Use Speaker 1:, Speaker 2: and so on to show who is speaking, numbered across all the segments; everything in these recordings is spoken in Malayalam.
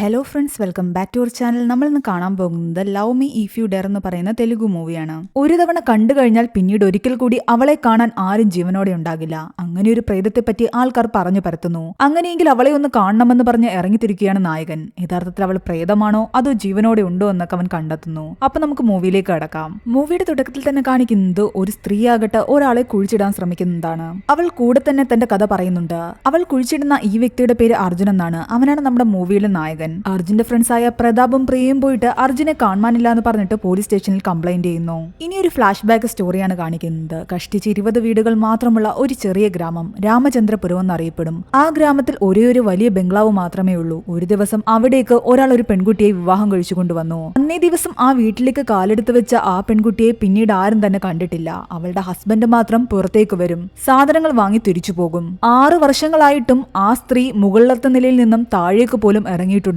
Speaker 1: Hello friends, welcome back to our channel. നമ്മൾ ഇന്ന് കാണാൻ പോകുന്നത് love me if you dare എന്ന് പറയുന്ന തെലുഗു മൂവിയാണ്. ഒരു തവണ കണ്ടു കഴിഞ്ഞാൽ പിന്നീട് ഒരിക്കൽ കൂടി അവളെ കാണാൻ ആരും ജീവനോടെ ഉണ്ടാകില്ല. അങ്ങനെ ഒരു പ്രേതത്തെ പറ്റി ആൾക്കാർ പറഞ്ഞു പരത്തുന്നു. അങ്ങനെയെങ്കിൽ അവളെ ഒന്ന് കാണണമെന്ന് പറഞ്ഞ് ഇറങ്ങിത്തിരിക്കുകയാണ് നായകൻ. യഥാർത്ഥത്തിൽ അവൾ പ്രേതമാണോ അതോ ജീവനോടെ ഉണ്ടോ എന്നൊക്കെ അവൻ കണ്ടെത്തുന്നു. അപ്പൊ നമുക്ക് മൂവിയിലേക്ക് കടക്കാം. മൂവിയുടെ തുടക്കത്തിൽ തന്നെ കാണിക്കുന്നത് ഒരു സ്ത്രീയാകട്ടെ ഒരാളെ കുഴിച്ചിടാൻ ശ്രമിക്കുന്നതാണ്. അവൾ കൂടെ തന്നെ തന്റെ കഥ പറയുന്നുണ്ട്. അവൾ കുഴിച്ചിടുന്ന ഈ വ്യക്തിയുടെ പേര് അർജുൻ എന്നാണ്. അവനാണ് നമ്മുടെ മൂവിയിലെ നായകൻ. അർജുന്റെ ഫ്രണ്ട്സായ പ്രതാപും പ്രിയയും പോയിട്ട് അർജുനെ കാണാനില്ല എന്ന് പറഞ്ഞിട്ട് പോലീസ് സ്റ്റേഷനിൽ കംപ്ലൈന്റ് ചെയ്യുന്നു. ഇനി ഒരു ഫ്ലാഷ് ബാക്ക് സ്റ്റോറിയാണ് കാണിക്കുന്നത്. കഷ്ടിച്ച് 20 വീടുകൾ മാത്രമുള്ള ഒരു ചെറിയ ഗ്രാമം രാമചന്ദ്രപുരം എന്നറിയപ്പെടും. ആ ഗ്രാമത്തിൽ ഒരേ ഒരു വലിയ ബംഗ്ലാവ് മാത്രമേ ഉള്ളൂ. ഒരു ദിവസം അവിടേക്ക് ഒരാൾ ഒരു പെൺകുട്ടിയെ വിവാഹം കഴിച്ചു കൊണ്ടുവന്നു. അന്നേ ദിവസം ആ വീട്ടിലേക്ക് കാലെടുത്ത് വെച്ച ആ പെൺകുട്ടിയെ പിന്നീട് ആരും തന്നെ കണ്ടിട്ടില്ല. അവളുടെ ഹസ്ബൻഡ് മാത്രം പുറത്തേക്ക് വരും, സാധനങ്ങൾ വാങ്ങി തിരിച്ചു പോകും. 6 വർഷങ്ങളായിട്ടും ആ സ്ത്രീ മുകളിലത്തെ നിലയിൽ നിന്നും താഴേക്ക് പോലും ഇറങ്ങിയിട്ടുണ്ടായിരുന്നില്ല.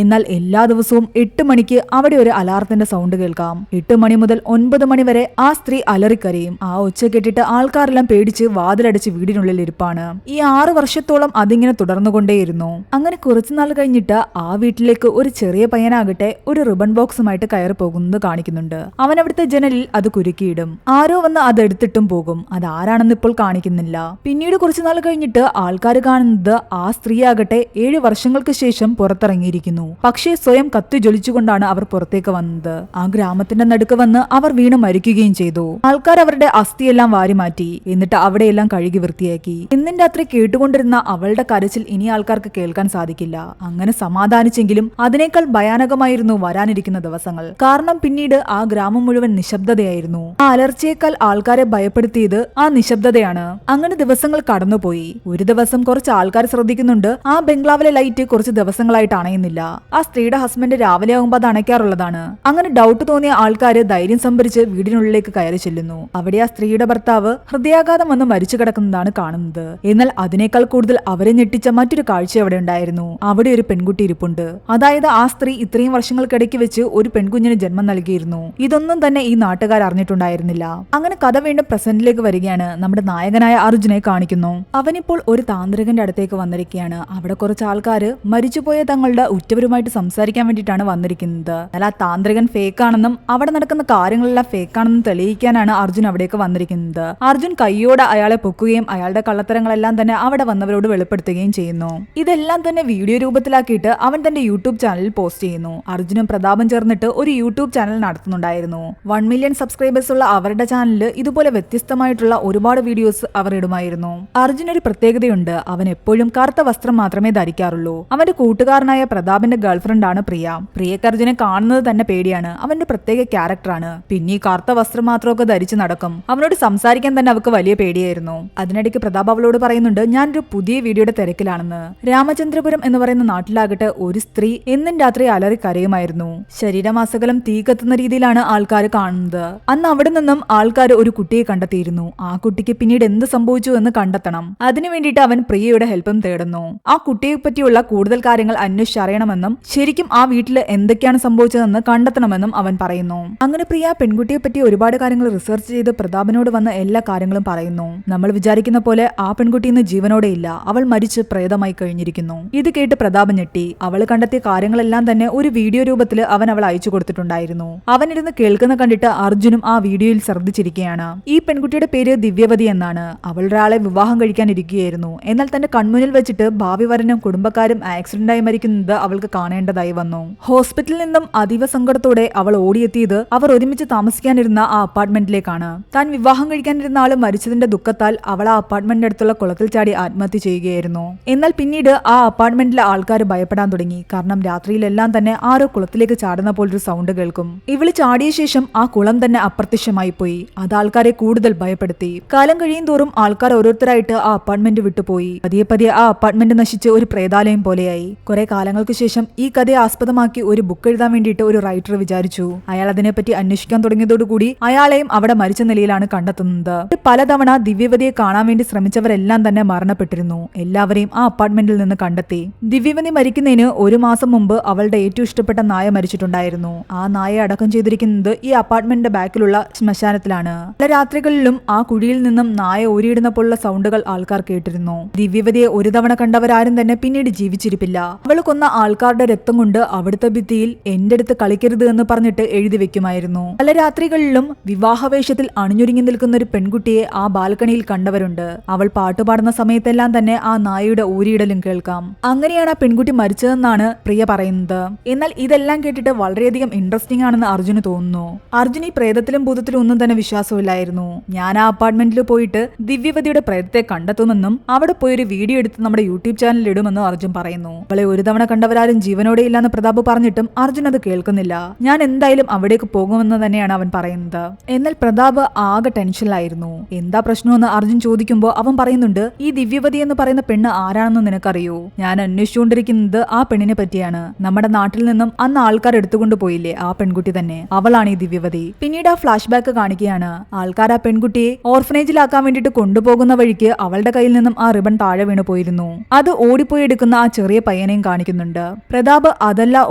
Speaker 1: എന്നാൽ എല്ലാ ദിവസവും 8 മണിക്ക് അവിടെ ഒരു അലാറത്തിന്റെ സൗണ്ട് കേൾക്കാം. 8 മണി മുതൽ 9 മണി വരെ ആ സ്ത്രീ അലറിക്കരയും. ആ ഒച്ച കേട്ടിട്ട് ആൾക്കാരെല്ലാം പേടിച്ച് വാതിലടച്ച് വീടിനുള്ളിൽ ഇരിപ്പാണ്. ഈ 6 വർഷത്തോളം അതിങ്ങനെ തുടർന്നുകൊണ്ടേയിരുന്നു. അങ്ങനെ കുറച്ചുനാൾ കഴിഞ്ഞിട്ട് ആ വീട്ടിലേക്ക് ഒരു ചെറിയ പയ്യനാകട്ടെ ഒരു റിബൺ ബോക്സുമായിട്ട് കയറി പോകുന്നത് കാണിക്കുന്നുണ്ട്. അവൻ അവിടുത്തെ ജനലിൽ അത് കുരുക്കിയിടും. ആരോ വന്ന് അത് എടുത്തിട്ടും പോകും. അതാരാണെന്ന് ഇപ്പോൾ കാണിക്കുന്നില്ല. പിന്നീട് കുറച്ചുനാൾ കഴിഞ്ഞിട്ട് ആൾക്കാർ കാണുന്നത് ആ സ്ത്രീ ആകട്ടെ 7 വർഷങ്ങൾക്ക് ശേഷം പുറത്തിറങ്ങിയിരിക്കുന്നു. പക്ഷേ സ്വയം കത്തി ജ്വലിച്ചുകൊണ്ടാണ് അവർ പുറത്തേക്ക് വന്നത്. ആ ഗ്രാമത്തിന്റെ നടുക്ക് വന്ന് അവർ വീണ് മരിക്കുകയും ചെയ്തു. ആൾക്കാർ അവരുടെ അസ്ഥിയെല്ലാം വാരിമാറ്റി. എന്നിട്ട് അവിടെയെല്ലാം കഴുകി വൃത്തിയാക്കി. ഇന്നും രാത്രി കേട്ടുകൊണ്ടിരുന്ന അവളുടെ കരച്ചിൽ ഇനി ആൾക്കാർക്ക് കേൾക്കാൻ സാധിക്കില്ല. അങ്ങനെ സമാധാനിച്ചെങ്കിലും അതിനേക്കാൾ ഭയാനകമായിരുന്നു വരാനിരിക്കുന്ന ദിവസങ്ങൾ. കാരണം പിന്നീട് ആ ഗ്രാമം മുഴുവൻ നിശബ്ദതയായിരുന്നു. ആ അലർച്ചയേക്കാൾ ആൾക്കാരെ ഭയപ്പെടുത്തിയത് ആ നിശബ്ദതയാണ്. അങ്ങനെ ദിവസങ്ങൾ കടന്നുപോയി. ഒരു ദിവസം കുറച്ച് ആൾക്കാർ ശ്രദ്ധിക്കുന്നുണ്ട്, ആ ബംഗ്ലാവിലെ ലൈറ്റ് കുറച്ച് ദിവസങ്ങളായിട്ട് അണയുന്നില്ല. ആ സ്ത്രീയുടെ ഹസ്ബൻഡ് രാവിലെ ആകുമ്പോൾ അത് അണയ്ക്കാറുള്ളതാണ്. അങ്ങനെ ഡൗട്ട് തോന്നിയ ആൾക്കാര് ധൈര്യം സംഭരിച്ച് വീടിനുള്ളിലേക്ക് കയറി ചെല്ലുന്നു. അവിടെ ആ സ്ത്രീയുടെ ഭർത്താവ് ഹൃദയാഘാതം വന്ന് മരിച്ചു കിടക്കുന്നതാണ് കാണുന്നത്. എന്നാൽ അതിനേക്കാൾ കൂടുതൽ അവരെ ഞെട്ടിച്ച മറ്റൊരു കാഴ്ച അവിടെ ഉണ്ടായിരുന്നു. അവിടെ ഒരു പെൺകുട്ടി ഇരിപ്പുണ്ട്. അതായത് ആ സ്ത്രീ ഇത്രയും വർഷങ്ങൾക്കിടയ്ക്ക് വെച്ച് ഒരു പെൺകുഞ്ഞിന് ജന്മം നൽകിയിരുന്നു. ഇതൊന്നും തന്നെ ഈ നാട്ടുകാർ അറിഞ്ഞിട്ടുണ്ടായിരുന്നില്ല. അങ്ങനെ കഥ വീണ്ടും പ്രസന്റിലേക്ക് വരികയാണ്. നമ്മുടെ നായകനായ അർജുനെ കാണിക്കുന്നു. അവനിപ്പോൾ ഒരു താന്ത്രികന്റെ അടുത്തേക്ക് വന്നിരിക്കുകയാണ്. അവിടെ കുറച്ച് ആൾക്കാര് മരിച്ചുപോയ തങ്ങളുടെ ഉറ്റവരുമായിട്ട് സംസാരിക്കാൻ വേണ്ടിയിട്ടാണ് വന്നിരിക്കുന്നത്. എന്നാൽ ആ താന്ത്രികൻ ഫേക്കാണെന്നും അവിടെ നടക്കുന്ന കാര്യങ്ങളെല്ലാം ഫേക്കാണെന്നും തെളിയിക്കാനാണ് അർജുൻ അവിടേക്ക് വന്നിരിക്കുന്നത്. അർജുൻ കയ്യോടെ അയാളെ പൊക്കുകയും അയാളുടെ കള്ളത്തരങ്ങളെല്ലാം തന്നെ അവിടെ വന്നവരോട് വെളിപ്പെടുത്തുകയും ചെയ്യുന്നു. ഇതെല്ലാം തന്നെ വീഡിയോ രൂപത്തിലാക്കിയിട്ട് അവൻ തന്റെ യൂട്യൂബ് ചാനലിൽ പോസ്റ്റ് ചെയ്യുന്നു. അർജുനും പ്രതാപം ചേർന്നിട്ട് ഒരു യൂട്യൂബ് ചാനൽ നടത്തുന്നുണ്ടായിരുന്നു. 1 മില്യൺ സബ്സ്ക്രൈബേഴ്സ് ഉള്ള അവരുടെ ചാനലിൽ ഇതുപോലെ വ്യത്യസ്തമായിട്ടുള്ള ഒരുപാട് വീഡിയോസ് അവർ ഇടുമായിരുന്നു. അർജുൻ ഒരു പ്രത്യേകതയുണ്ട്. അവൻ എപ്പോഴും കറുത്ത വസ്ത്രം മാത്രമേ ധരിക്കാറുള്ളൂ. അവന്റെ കൂട്ടുകാരനായ പ്രതാപിന്റെ ഗേൾഫ്രണ്ട് ആണ് പ്രിയ. പ്രിയക്ക് അർജുനെ കാണുന്നത് തന്നെ പേടിയാണ്. അവന്റെ പ്രത്യേക ക്യാരക്ടറാണ്. പിന്നെ ഈ കറുത്ത വസ്ത്രം മാത്രമൊക്കെ ധരിച്ചു നടക്കും. അവനോട് സംസാരിക്കാൻ തന്നെ അവൾക്ക് വലിയ പേടിയായിരുന്നു. അതിനിടയ്ക്ക് പ്രതാപ് അവളോട് പറയുന്നുണ്ട്, ഞാനൊരു പുതിയ വീഡിയോയുടെ തിരക്കിലാണെന്ന്. രാമചന്ദ്രപുരം എന്ന് പറയുന്ന നാട്ടിലാകട്ടെ ഒരു സ്ത്രീ എന്നും രാത്രി അലറി കരയുമായിരുന്നു. ശരീരമാസകലം തീ കത്തുന്ന രീതിയിലാണ് ആൾക്കാർ കാണുന്നത്. അന്ന് അവിടെ നിന്നും ആൾക്കാർ ഒരു കുട്ടിയെ കണ്ടെത്തിയിരുന്നു. ആ കുട്ടിക്ക് പിന്നീട് എന്ത് സംഭവിച്ചു എന്ന് കണ്ടെത്തണം. അതിനു വേണ്ടിയിട്ട് അവൻ പ്രിയയുടെ ഹെൽപ്പും തേടുന്നു. ആ കുട്ടിയെ പറ്റിയുള്ള കൂടുതൽ കാര്യങ്ങൾ അന്വേഷിച്ചറിയണമെന്നും ശരിക്കും ആ വീട്ടിൽ എന്തൊക്കെയാണ് സംഭവിച്ചതെന്ന് കണ്ടെത്തണമെന്നും അവൻ പറയുന്നു. അങ്ങനെ പ്രിയ പെൺകുട്ടിയെ പറ്റി ഒരുപാട് കാര്യങ്ങൾ റിസർച്ച് ചെയ്ത് പ്രതാപനോട് വന്ന് എല്ലാ കാര്യങ്ങളും പറയുന്നു. നമ്മൾ വിചാരിക്കുന്ന പോലെ ആ പെൺകുട്ടി ഇന്ന് ജീവനോടെ ഇല്ല. അവൾ മരിച്ച് പ്രേതമായി കഴിഞ്ഞിരിക്കുന്നു. ഇത് കേട്ട് പ്രതാപൻ ഞെട്ടി. അവൾ കണ്ടെത്തിയ കാര്യങ്ങളെല്ലാം തന്നെ ഒരു വീഡിയോ രൂപത്തിൽ അവൻ അവൾ അയച്ചു കൊടുത്തിട്ടുണ്ടായിരുന്നു. അവനിരുന്ന് കേൾക്കുന്ന കണ്ടിട്ട് അർജുനും ആ വീഡിയോയിൽ ശ്രദ്ധിച്ചിരിക്കുകയാണ്. ഈ പെൺകുട്ടിയുടെ പേര് ദിവ്യവതി എന്നാണ്. അവൾ ഒരാളെ വിവാഹം കഴിക്കാനിരിക്കുകയായിരുന്നു. എന്നാൽ തന്റെ കൺമുന്നിൽ വെച്ചിട്ട് ഭാവി വരനും കുടുംബക്കാരും ആക്സിഡന്റായി മരിക്കുന്നത് അവൾക്ക് കാണേണ്ടതായി വന്നു. ഹോസ്പിറ്റലിൽ നിന്നും അതീവ സങ്കടത്തോടെ അവൾ ഓടിയെത്തിയത് അവർ ഒരുമിച്ച് താമസിക്കാനിരുന്ന ആ അപ്പാർട്ട്മെന്റിലേക്കാണ്. താൻ വിവാഹം കഴിക്കാനിരുന്ന ആള് മരിച്ചതിന്റെ ദുഃഖത്താൽ അവൾ ആ അപ്പാർട്ട്മെന്റിന്റെ അടുത്തുള്ള കുളത്തിൽ ചാടി ആത്മഹത്യ ചെയ്യുകയായിരുന്നു. എന്നാൽ പിന്നീട് ആ അപ്പാർട്ട്മെന്റിലെ ആൾക്കാർ ഭയപ്പെടാൻ തുടങ്ങി. കാരണം രാത്രിയിലെല്ലാം തന്നെ ആരോ കുളത്തിലേക്ക് ചാടുന്ന പോലൊരു സൗണ്ട് കേൾക്കും. ഇവള് ചാടിയ ശേഷം ആ കുളം തന്നെ അപ്രത്യക്ഷമായി പോയി. അത് ആൾക്കാരെ കൂടുതൽ ഭയപ്പെടുത്തി. കാലം കഴിയും തോറും ആൾക്കാർ ഓരോരുത്തരായിട്ട് ആ അപ്പാർട്ട്മെന്റ് വിട്ടുപോയി. പതിയെ പതിയെ ആ അപ്പാർട്ട്മെന്റ് നശിച്ച് ഒരു പ്രേതാലയം പോലെയായി. കുറെ കാലങ്ങൾക്ക് ശേഷം ഈ കഥയെ ആസ്പദമാക്കി ഒരു ബുക്ക് എഴുതാൻ വേണ്ടിയിട്ട് ഒരു റൈറ്റർ വിചാരിച്ചു. അയാൾ അതിനെപ്പറ്റി അന്വേഷിക്കാൻ തുടങ്ങിയതോടുകൂടി അയാളെയും അവിടെ മരിച്ച നിലയിലാണ് കണ്ടെത്തുന്നത്. പലതവണ ദിവ്യവതിയെ കാണാൻ വേണ്ടി ശ്രമിച്ചവരെല്ലാം തന്നെ മരണപ്പെട്ടിരുന്നു. എല്ലാവരെയും ആ അപ്പാർട്ട്മെന്റിൽ നിന്ന് കണ്ടെത്തി. ദിവ്യവതി മരിക്കുന്നതിന് 1 മാസം മുമ്പ് അവളുടെ ഏറ്റവും ഇഷ്ടപ്പെട്ട നായ മരിച്ചിട്ടുണ്ടായിരുന്നു. ആ നായയെ അടക്കം ചെയ്തിരിക്കുന്നത് ഈ അപ്പാർട്ട്മെന്റിന്റെ ബാക്കിലുള്ള ശ്മശാനത്തിലാണ്. പല രാത്രികളിലും ആ കുഴിയിൽ നിന്നും നായ ഊരിയിടുന്ന പോലുള്ള സൗണ്ടുകൾ ആൾക്കാർ കേട്ടിരുന്നു. ദിവ്യവതിയെ ഒരു തവണ കണ്ടവരാരും തന്നെ പിന്നീട് ജീവിച്ചിരിപ്പില്ല. അവൾ അവൾ കൊന്ന ആൾക്കാരുടെ രക്തം കൊണ്ട് അവിടുത്തെ ഭിത്തിയിൽ എന്റെ അടുത്ത് കളിക്കരുത് എന്ന് പറഞ്ഞിട്ട് എഴുതി വെക്കുമായിരുന്നു. പല രാത്രികളിലും വിവാഹവേഷത്തിൽ അണിഞ്ഞൊരുങ്ങി നിൽക്കുന്ന ഒരു പെൺകുട്ടിയെ ആ ബാൽക്കണിയിൽ കണ്ടവരുണ്ട്. അവൾ പാട്ടുപാടുന്ന സമയത്തെല്ലാം തന്നെ ആ നായയുടെ ഊരിയിടലും കേൾക്കാം. അങ്ങനെയാണ് ആ പെൺകുട്ടി മരിച്ചതെന്നാണ് പ്രിയ പറയുന്നത്. എന്നാൽ ഇതെല്ലാം കേട്ടിട്ട് വളരെയധികം ഇൻട്രസ്റ്റിംഗ് ആണെന്ന് അർജുന് തോന്നുന്നു. അർജുൻ ഈ പ്രേതത്തിലും ഭൂതത്തിലും ഒന്നും തന്നെ വിശ്വാസമില്ലായിരുന്നു. ഞാൻ ആ അപ്പാർട്ട്മെന്റിൽ പോയിട്ട് ദിവ്യവതിയുടെ പ്രേതത്തെ കണ്ടെത്തുമെന്നും അവിടെ പോയി ഒരു വീഡിയോ എടുത്ത് നമ്മുടെ യൂട്യൂബ് ചാനലിൽ ഇടുമെന്നും അർജുൻ പറയുന്നു. അവളെ ഒരു തവണ കണ്ടവരാരും ജീവനോടെ ഇല്ലാന്ന് പ്രതാപ് പറഞ്ഞിട്ടും അർജുൻ അത് കേൾക്കുന്നില്ല. ഞാൻ എന്തായാലും അവിടേക്ക് പോകുമെന്ന് തന്നെയാണ് അവൻ പറയുന്നത്. എന്നാൽ പ്രതാപ് ആകെ ടെൻഷനിലായിരുന്നു. എന്താ പ്രശ്നമെന്ന് അർജുൻ ചോദിക്കുമ്പോൾ അവൻ പറയുന്നുണ്ട്, ഈ ദിവ്യവതി എന്ന് പറയുന്ന പെണ്ണ് ആരാണെന്ന് നിനക്കറിയോ? ഞാൻ അന്വേഷിച്ചുകൊണ്ടിരിക്കുന്നത് ആ പെണ്ണിനെ പറ്റിയാണ്. നമ്മുടെ നാട്ടിൽ നിന്നും അന്ന് ആൾക്കാർ എടുത്തുകൊണ്ട് പോയില്ലേ, ആ പെൺകുട്ടി തന്നെ, അവളാണ് ഈ ദിവ്യവതി. പിന്നീട് ആ ഫ്ലാഷ് ബാക്ക് കാണിക്കുകയാണ്. ആൾക്കാർ ആ പെൺകുട്ടിയെ ഓർഫനേജിലാക്കാൻ വേണ്ടിയിട്ട് കൊണ്ടുപോകുന്ന വഴിക്ക് അവളുടെ കയ്യിൽ നിന്നും ആ റിബൺ താഴെ വീണു പോയിരുന്നു. അത് ഓടിപ്പോയി എടുക്കുന്ന ആ ചെറിയ പയ്യനെയും കാണിക്കുന്നുണ്ട്. പ്രതാപ് അതെല്ലാം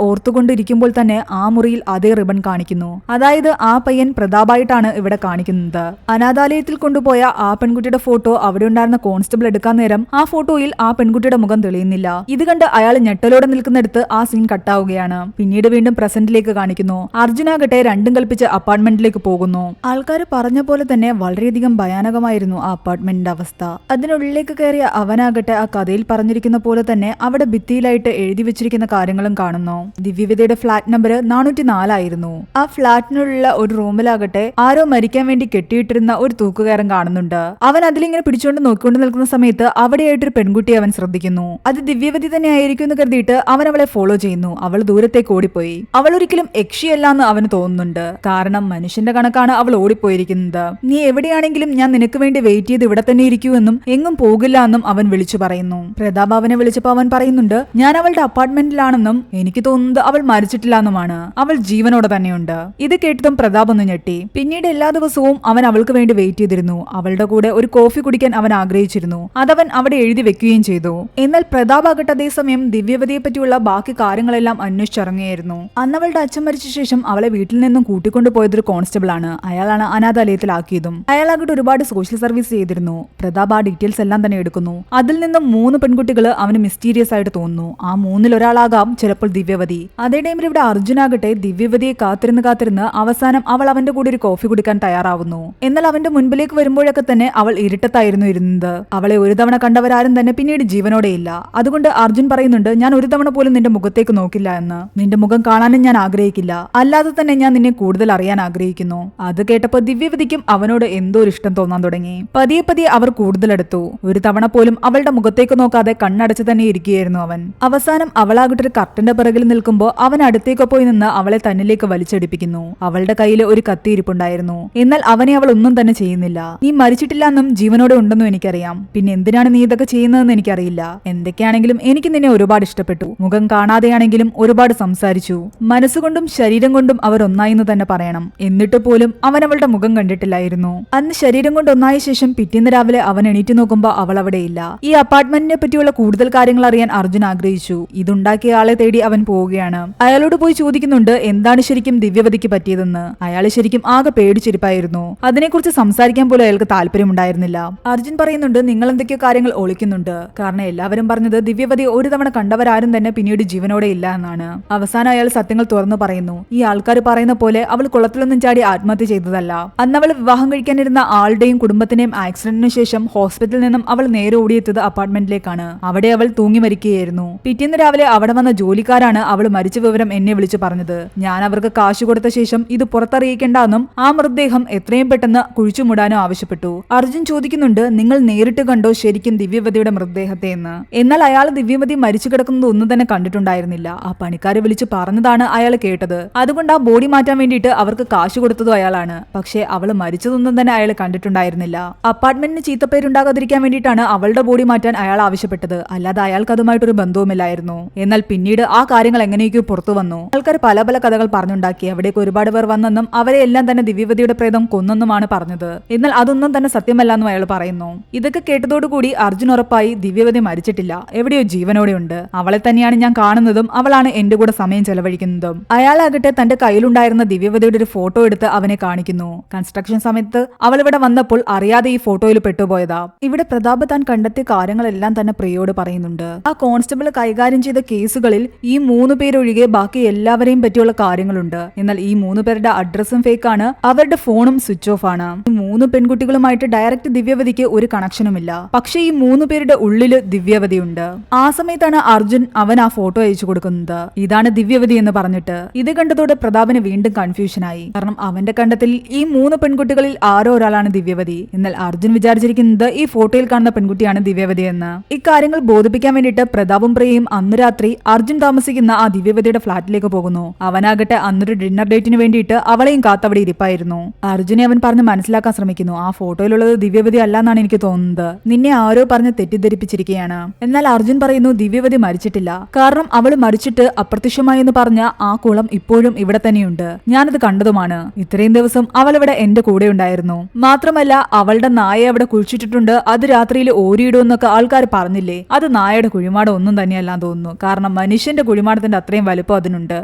Speaker 1: ഓർത്തുകൊണ്ടിരിക്കുമ്പോൾ തന്നെ ആ മുറിയിൽ അതേ റിബൺ കാണിക്കുന്നു. അതായത് ആ പയ്യൻ പ്രതാപായിട്ടാണ് ഇവിടെ കാണിക്കുന്നത്. അനാഥാലയത്തിൽ കൊണ്ടുപോയ ആ പെൺകുട്ടിയുടെ ഫോട്ടോ അവിടെ ഉണ്ടായിരുന്ന കോൺസ്റ്റബിൾ എടുക്കാൻ നേരം ആ ഫോട്ടോയിൽ ആ പെൺകുട്ടിയുടെ മുഖം തെളിയുന്നില്ല. ഇത് കണ്ട് അയാൾ ഞെട്ടലോടെ നിൽക്കുന്നിടത്ത് ആ സീൻ കട്ടാവുകയാണ്. പിന്നീട് വീണ്ടും പ്രസന്റിലേക്ക് കാണിക്കുന്നു. അർജുനാകട്ടെ രണ്ടും കൽപ്പിച്ച് അപ്പാർട്ട്മെന്റിലേക്ക് പോകുന്നു. ആൾക്കാർ പറഞ്ഞ പോലെ തന്നെ വളരെയധികം ഭയാനകമായിരുന്നു ആ അപ്പാർട്ട്മെന്റിന്റെ അവസ്ഥ. അതിനുള്ളിലേക്ക് കയറിയ അവനാകട്ടെ ആ കഥയിൽ പറഞ്ഞിരിക്കുന്ന പോലെ തന്നെ അവിടെ ഭിത്തിയിലായിട്ട് എഴുതി വെച്ചിരിക്കുന്ന കാര്യങ്ങളും കാണുന്നു. ദിവ്യവതിയുടെ ഫ്ലാറ്റ് നമ്പർ 404 ആയിരുന്നു. ആ ഫ്ലാറ്റിനുള്ള ഒരു റൂമിലാകട്ടെ ആരോ മരിക്കാൻ വേണ്ടി കെട്ടിയിട്ടിരുന്ന ഒരു തൂക്കുകയറും കാണുന്നുണ്ട്. അവൻ അതിലിങ്ങനെ പിടിച്ചുകൊണ്ട് നോക്കിക്കൊണ്ട് നിൽക്കുന്ന സമയത്ത് അവിടെയായിട്ടൊരു പെൺകുട്ടിയെ അവൻ ശ്രദ്ധിക്കുന്നു. അത് ദിവ്യവതി തന്നെ ആയിരിക്കും എന്ന് കരുതിയിട്ട് അവൻ അവളെ ഫോളോ ചെയ്യുന്നു. അവൾ ദൂരത്തേക്ക് ഓടിപ്പോയി. അവൾ ഒരിക്കലും യക്ഷിയല്ല എന്ന് അവന് തോന്നുന്നുണ്ട്. കാരണം മനുഷ്യന്റെ കണക്കാണ് അവൾ ഓടിപ്പോയിരിക്കുന്നത്. നീ എവിടെയാണെങ്കിലും ഞാൻ നിനക്ക് വേണ്ടി വെയിറ്റ് ചെയ്ത് ഇവിടെ തന്നെ ഇരിക്കുമെന്നും എങ്ങും പോകില്ല എന്നും അവൻ വിളിച്ചു പറയുന്നു. പ്രതാപ് അവനെ വിളിച്ചപ്പോൾ അവൻ പറയുന്നുണ്ട്, ഞാൻ അവളുടെ അപ്പാർട്ട്മെന്റിലാണെന്നും എനിക്ക് തോന്നുന്നത് അവൾ മരിച്ചിട്ടില്ല എന്നുമാണ്. അവൾ ജീവനോടെ തന്നെയുണ്ട്. ഇത് കേട്ടതും പ്രതാപ് ഒന്ന് ഞെട്ടി. പിന്നീട് എല്ലാ ദിവസവും അവൻ അവൾക്ക് വേണ്ടി വെയിറ്റ് ചെയ്തിരുന്നു. അവളുടെ കൂടെ ഒരു കോഫി കുടിക്കാൻ അവൻ ആഗ്രഹിച്ചിരുന്നു. അതവൻ അവിടെ എഴുതി വെക്കുകയും ചെയ്തു. എന്നാൽ പ്രതാപ് ആകട്ടെ അതേസമയം ദിവ്യവതിയെ പറ്റിയുള്ള ബാക്കി കാര്യങ്ങളെല്ലാം അന്വേഷിച്ചിറങ്ങിയായിരുന്നു. അന്ന് അവളുടെ അച്ഛൻ മരിച്ച ശേഷം അവളെ വീട്ടിൽ നിന്നും കൂട്ടിക്കൊണ്ടുപോയതൊരു കോൺസ്റ്റബിൾ ആണ്. അയാളാണ് അനാഥാലയത്തിലാക്കിയതും. അയാളാകട്ടെ ഒരുപാട് സോഷ്യൽ സർവീസ് ചെയ്തിരുന്നു. പ്രതാപ് ആ ഡീറ്റെയിൽസ് എല്ലാം തന്നെ എടുക്കുന്നു. അതിൽ നിന്നും 3 പെൺകുട്ടികൾ അവന് മിസ്റ്റീരിയസ് ആയിട്ട് തോന്നുന്നു. ആ 3-ൽ ഒരാളാകാം ചിലപ്പോൾ ദിവ്യവതി. അതേ ടൈമിൽ ഇവിടെ അർജുനാകട്ടെ ദിവ്യവതിയെ കാത്തിരുന്ന് അവസാനം അവൾ അവന്റെ കൂടെ ഒരു കോഫി കുടിക്കാൻ തയ്യാറാവുന്നു. എന്നാൽ അവന്റെ മുൻപിലേക്ക് വരുമ്പോഴൊക്കെ തന്നെ അവൾ ഇരുട്ടത്തായിരുന്നു ഇരുന്നത്. അവളെ ഒരു തവണ കണ്ടവരാരും തന്നെ പിന്നീട് ജീവനോടെയില്ല. അതുകൊണ്ട് അർജുൻ പറയുന്നുണ്ട്, ഞാൻ ഒരു തവണ പോലും നിന്റെ മുഖത്തേക്ക് നോക്കില്ല എന്ന്. നിന്റെ മുഖം കാണാനും ഞാൻ ആഗ്രഹിക്കില്ല. അല്ലാതെ തന്നെ ഞാൻ നിന്നെ കൂടുതൽ അറിയാൻ ആഗ്രഹിക്കുന്നു. അത് കേട്ടപ്പോൾ ദിവ്യവതിക്കും അവനോട് എന്തോ ഒരു ഇഷ്ടം തോന്നാൻ തുടങ്ങി. പതിയെ പതിയെ അവർ കൂടുതലെടുത്തു. ഒരു തവണ പോലും അവളുടെ മുഖത്തേക്ക് നോക്കാതെ കണ്ണടച്ച് തന്നെ ഇരിക്കുകയായിരുന്നു അവൻ. അവസാനം അവളാകട്ടെ ഒരു കർട്ടന്റെ പിറകിൽ നിൽക്കുമ്പോൾ അവൻ അടുത്തേക്ക് പോയി നിന്ന് അവളെ തന്നിലേക്ക് വലിച്ചടിപ്പിക്കുന്നു. അവളുടെ കയ്യിൽ ഒരു കത്തിയിരിപ്പുണ്ടായിരുന്നു. എന്നാൽ അവനെ അവൾ ഒന്നും തന്നെ ചെയ്യുന്നില്ല. നീ മരിച്ചിട്ടില്ല എന്നും ജീവനോടെ ഉണ്ടെന്നും എനിക്കറിയാം. പിന്നെ എന്തിനാണ് നീ ഇതൊക്കെ ചെയ്യുന്നതെന്ന് എനിക്കറിയില്ല. എന്തൊക്കെയാണെങ്കിലും എനിക്ക് നിന്നെ ഒരുപാട് ഇഷ്ടപ്പെട്ടു. മുഖം കാണാതെയാണെങ്കിലും ഒരുപാട് സംസാരിച്ചു. മനസ്സുകൊണ്ടും ശരീരം കൊണ്ടും അവർ ഒന്നായെന്ന് തന്നെ പറയണം. എന്നിട്ട് പോലും അവൻ അവളുടെ മുഖം കണ്ടിട്ടില്ലായിരുന്നു. അന്ന് ശരീരം കൊണ്ട് ഒന്നായ ശേഷം പിറ്റേന്ന് രാവിലെ അവൻ എണീറ്റ് നോക്കുമ്പോൾ അവൾ അവിടെയില്ല. ഈ അപ്പാർട്ട്മെന്റിനെ പറ്റിയുള്ള കൂടുതൽ കാര്യങ്ങൾ അറിയാൻ അർജുൻ ആഗ്രഹിച്ചു. ഇതുണ്ടാക്കിയ ആളെ തേടി അവൻ പോവുകയാണ്. അയാളോട് പോയി ചോദിക്കുന്നുണ്ട് എന്താണ് ശരിക്കും ദിവ്യവതിക്ക് പറ്റിയതെന്ന്. അയാൾ ശരിക്കും ആകെ പേടിച്ചിരിപ്പായിരുന്നു. അതിനെക്കുറിച്ച് സംസാരിക്കാൻ പോലും അയാൾക്ക് താല്പര്യമുണ്ടായിരുന്നില്ല. അർജുൻ പറയുന്നുണ്ട്, നിങ്ങൾ എന്തൊക്കെയോ കാര്യങ്ങൾ ഒളിക്കുന്നുണ്ട്. കാരണം എല്ലാവരും പറഞ്ഞത് ദിവ്യവതി ഒരു തവണ കണ്ടവരാരും തന്നെ പിന്നീട് ജീവനോടെ ഇല്ല എന്നാണ്. അവസാനം അയാൾ സത്യങ്ങൾ തുറന്നു പറയുന്നു. ഈ ആൾക്കാർ പറയുന്ന പോലെ അവൾ കുളത്തിലൊന്നും ചാടി ആത്മഹത്യ ചെയ്തതല്ല. അന്ന് അവൾ വിവാഹം കഴിക്കാനിരുന്ന ആളുടെയും കുടുംബത്തിന്റെയും ആക്സിഡന്റിന് ശേഷം ഹോസ്പിറ്റലിൽ നിന്നും അവൾ നേരെ ഓടിയെത്തിയത് അപ്പാർട്ട്മെന്റിലേക്കാണ്. അവിടെ അവൾ തൂങ്ങി മരിക്കുകയായിരുന്നു. പിറ്റേന്ന് രാവിലെ അവിടെ വന്ന ജോലിക്കാരാണ് അവൾ മരിച്ച വിവരം എന്നെ വിളിച്ചു പറഞ്ഞത്. ഞാൻ അവർക്ക് കാശ് കൊടുത്ത ശേഷം ഇത് പുറത്തറിയിക്കേണ്ടെന്നും ആ മൃതദേഹം എത്രയും പെട്ടെന്ന് കുഴിച്ചുമൂടാനും ആവശ്യപ്പെട്ടു. അർജുൻ ചോദിക്കുന്നുണ്ട്, നിങ്ങൾ നേരിട്ട് കണ്ടോ ശരിക്കും ദിവ്യവതിയുടെ മൃതദേഹത്തെ എന്ന്. എന്നാൽ അയാൾ ദിവ്യവതി മരിച്ചു കിടക്കുന്നത് ഒന്നും തന്നെ കണ്ടിട്ടുണ്ടായിരുന്നില്ല. ആ പണിക്കാരെ വിളിച്ചു പറഞ്ഞതാണ് അയാൾ കേട്ടത്. അതുകൊണ്ട് ആ ബോഡി മാറ്റാൻ വേണ്ടിയിട്ട് അവർക്ക് കാശ് കൊടുത്തതും അയാളാണ്. പക്ഷേ അവൾ മരിച്ചതൊന്നും തന്നെ അയാൾ കണ്ടിട്ടുണ്ടായിരുന്നില്ല. അപ്പാർട്ട്മെന്റിന് ചീത്തപ്പേരുണ്ടാകാതിരിക്കാൻ വേണ്ടിയിട്ടാണ് അവളുടെ ബോഡി മാറ്റാൻ അയാൾ ആവശ്യപ്പെട്ടത്. അല്ലാതെ അയാൾക്ക് അതുമായിട്ടൊരു ബന്ധവുമില്ലായിരുന്നു. എന്നാൽ പിന്നീട് ആ കാര്യങ്ങൾ എങ്ങനെയൊക്കെയോ പുറത്തു വന്നു. ആൾക്കാർ പല പല കഥകൾ പറഞ്ഞുണ്ടാക്കി. അവിടേക്ക് ഒരുപാട് പേർ വന്നെന്നും അവരെ എല്ലാം തന്നെ ദിവ്യവതിയുടെ പ്രേതം കൊന്നെന്നുമാണ് പറഞ്ഞത്. എന്നാൽ അതൊന്നും തന്നെ സത്യമല്ല എന്നും അയാൾ പറയുന്നു. ഇതൊക്കെ കേട്ടതോടുകൂടി അർജുൻ ഉറപ്പായി ദിവ്യവതി മരിച്ചിട്ടില്ല, എവിടെയോ ജീവനോടെ ഉണ്ട്. അവളെ തന്നെയാണ് ഞാൻ കാണുന്നതും അവളാണ് എന്റെ കൂടെ സമയം ചെലവഴിക്കുന്നതും. അയാളാകട്ടെ തന്റെ കയ്യിലുണ്ടായിരുന്ന ദിവ്യവതിയുടെ ഒരു ഫോട്ടോ എടുത്ത് അവനെ കാണിക്കുന്നു. കൺസ്ട്രക്ഷൻ സമയത്ത് അവൾ ഇവിടെ വന്നപ്പോൾ അറിയാതെ ഈ ഫോട്ടോയിൽ പെട്ടുപോയതാ. ഇവിടെ പ്രതാപ് താൻ കണ്ടെത്തിയ കാര്യങ്ങളെല്ലാം തന്നെ പ്രിയയോട് പറയുന്നുണ്ട്. ആ കോൺസ്റ്റബിൾ കൈ കൈകാര്യം ചെയ്ത കേസുകളിൽ ഈ 3 പേരൊഴികെ ബാക്കി എല്ലാവരെയും പറ്റിയുള്ള കാര്യങ്ങളുണ്ട്. എന്നാൽ ഈ 3 പേരുടെ അഡ്രസ്സും ഫേക്ക് ആണ്, അവരുടെ ഫോണും സ്വിച്ച് ഓഫ് ആണ്. ഈ 3 പെൺകുട്ടികളുമായിട്ട് ഡയറക്റ്റ് ദിവ്യവതിക്ക് ഒരു കണക്ഷനുമില്ല. പക്ഷേ ഈ 3 പേരുടെ ഉള്ളില് ദിവ്യവതി ഉണ്ട്. ആ സമയത്താണ് അർജുൻ അവൻ ആ ഫോട്ടോ അയച്ചു കൊടുക്കുന്നത്, ഇതാണ് ദിവ്യവതി എന്ന് പറഞ്ഞിട്ട്. ഇത് കണ്ടതോടെ പ്രതാപന് വീണ്ടും കൺഫ്യൂഷനായി. കാരണം അവന്റെ കണ്ടെത്തിൽ ഈ 3 പെൺകുട്ടികളിൽ ആരോ ഒരാളാണ് ദിവ്യവതി. എന്നാൽ അർജുൻ വിചാരിച്ചിരിക്കുന്നത് ഈ ഫോട്ടോയിൽ കാണുന്ന പെൺകുട്ടിയാണ് ദിവ്യവതി എന്ന്. ഇക്കാര്യങ്ങൾ ബോധിപ്പിക്കാൻ വേണ്ടിയിട്ട് പ്രതാപും പ്രിയയും അന്ന് രാത്രി അർജുൻ താമസിക്കുന്ന ആ ദിവ്യവതിയുടെ ഫ്ളാറ്റിലേക്ക് പോകുന്നു. അവനാകട്ടെ അന്നൊരു ഡിന്നർ ഡേറ്റിന് വേണ്ടിയിട്ട് അവളെയും കാത്തവിടെ ഇരിപ്പായിരുന്നു. അർജുനെ അവൻ പറഞ്ഞ് മനസ്സിലാക്കാൻ ശ്രമിക്കുന്നു. ആ ഫോട്ടോയിലുള്ളത് ദിവ്യവതി അല്ല എന്നാണ് എനിക്ക് തോന്നുന്നത്, നിന്നെ ആരോ പറഞ്ഞ് തെറ്റിദ്ധരിപ്പിച്ചിരിക്കുകയാണ്. എന്നാൽ അർജുൻ പറയുന്നു ദിവ്യവതി മരിച്ചിട്ടില്ല, കാരണം അവള് മരിച്ചിട്ട് അപ്രത്യക്ഷമായി എന്ന് പറഞ്ഞ ആ കുളം ഇപ്പോഴും ഇവിടെ തന്നെയുണ്ട്. ഞാനത് കണ്ടതുമാണ്. ഇത്രയും ദിവസം അവൾ ഇവിടെ എന്റെ കൂടെ ഉണ്ടായിരുന്നു. മാത്രമല്ല അവളുടെ നായ അവിടെ കുഴിച്ചിട്ടിട്ടുണ്ട്, അത് രാത്രിയിൽ ഓരിയിടുമെന്നൊക്കെ ആൾക്കാർ പറഞ്ഞില്ലേ, അത് നായയുടെ കുഴിമാടം ഒന്നും തന്നെയല്ലാന്ന് തോന്നുന്നു. കാരണം മനുഷ്യന്റെ കുഴിമാടത്തിന്റെ അത്രയും വലുപ്പം അതിനുണ്ട്.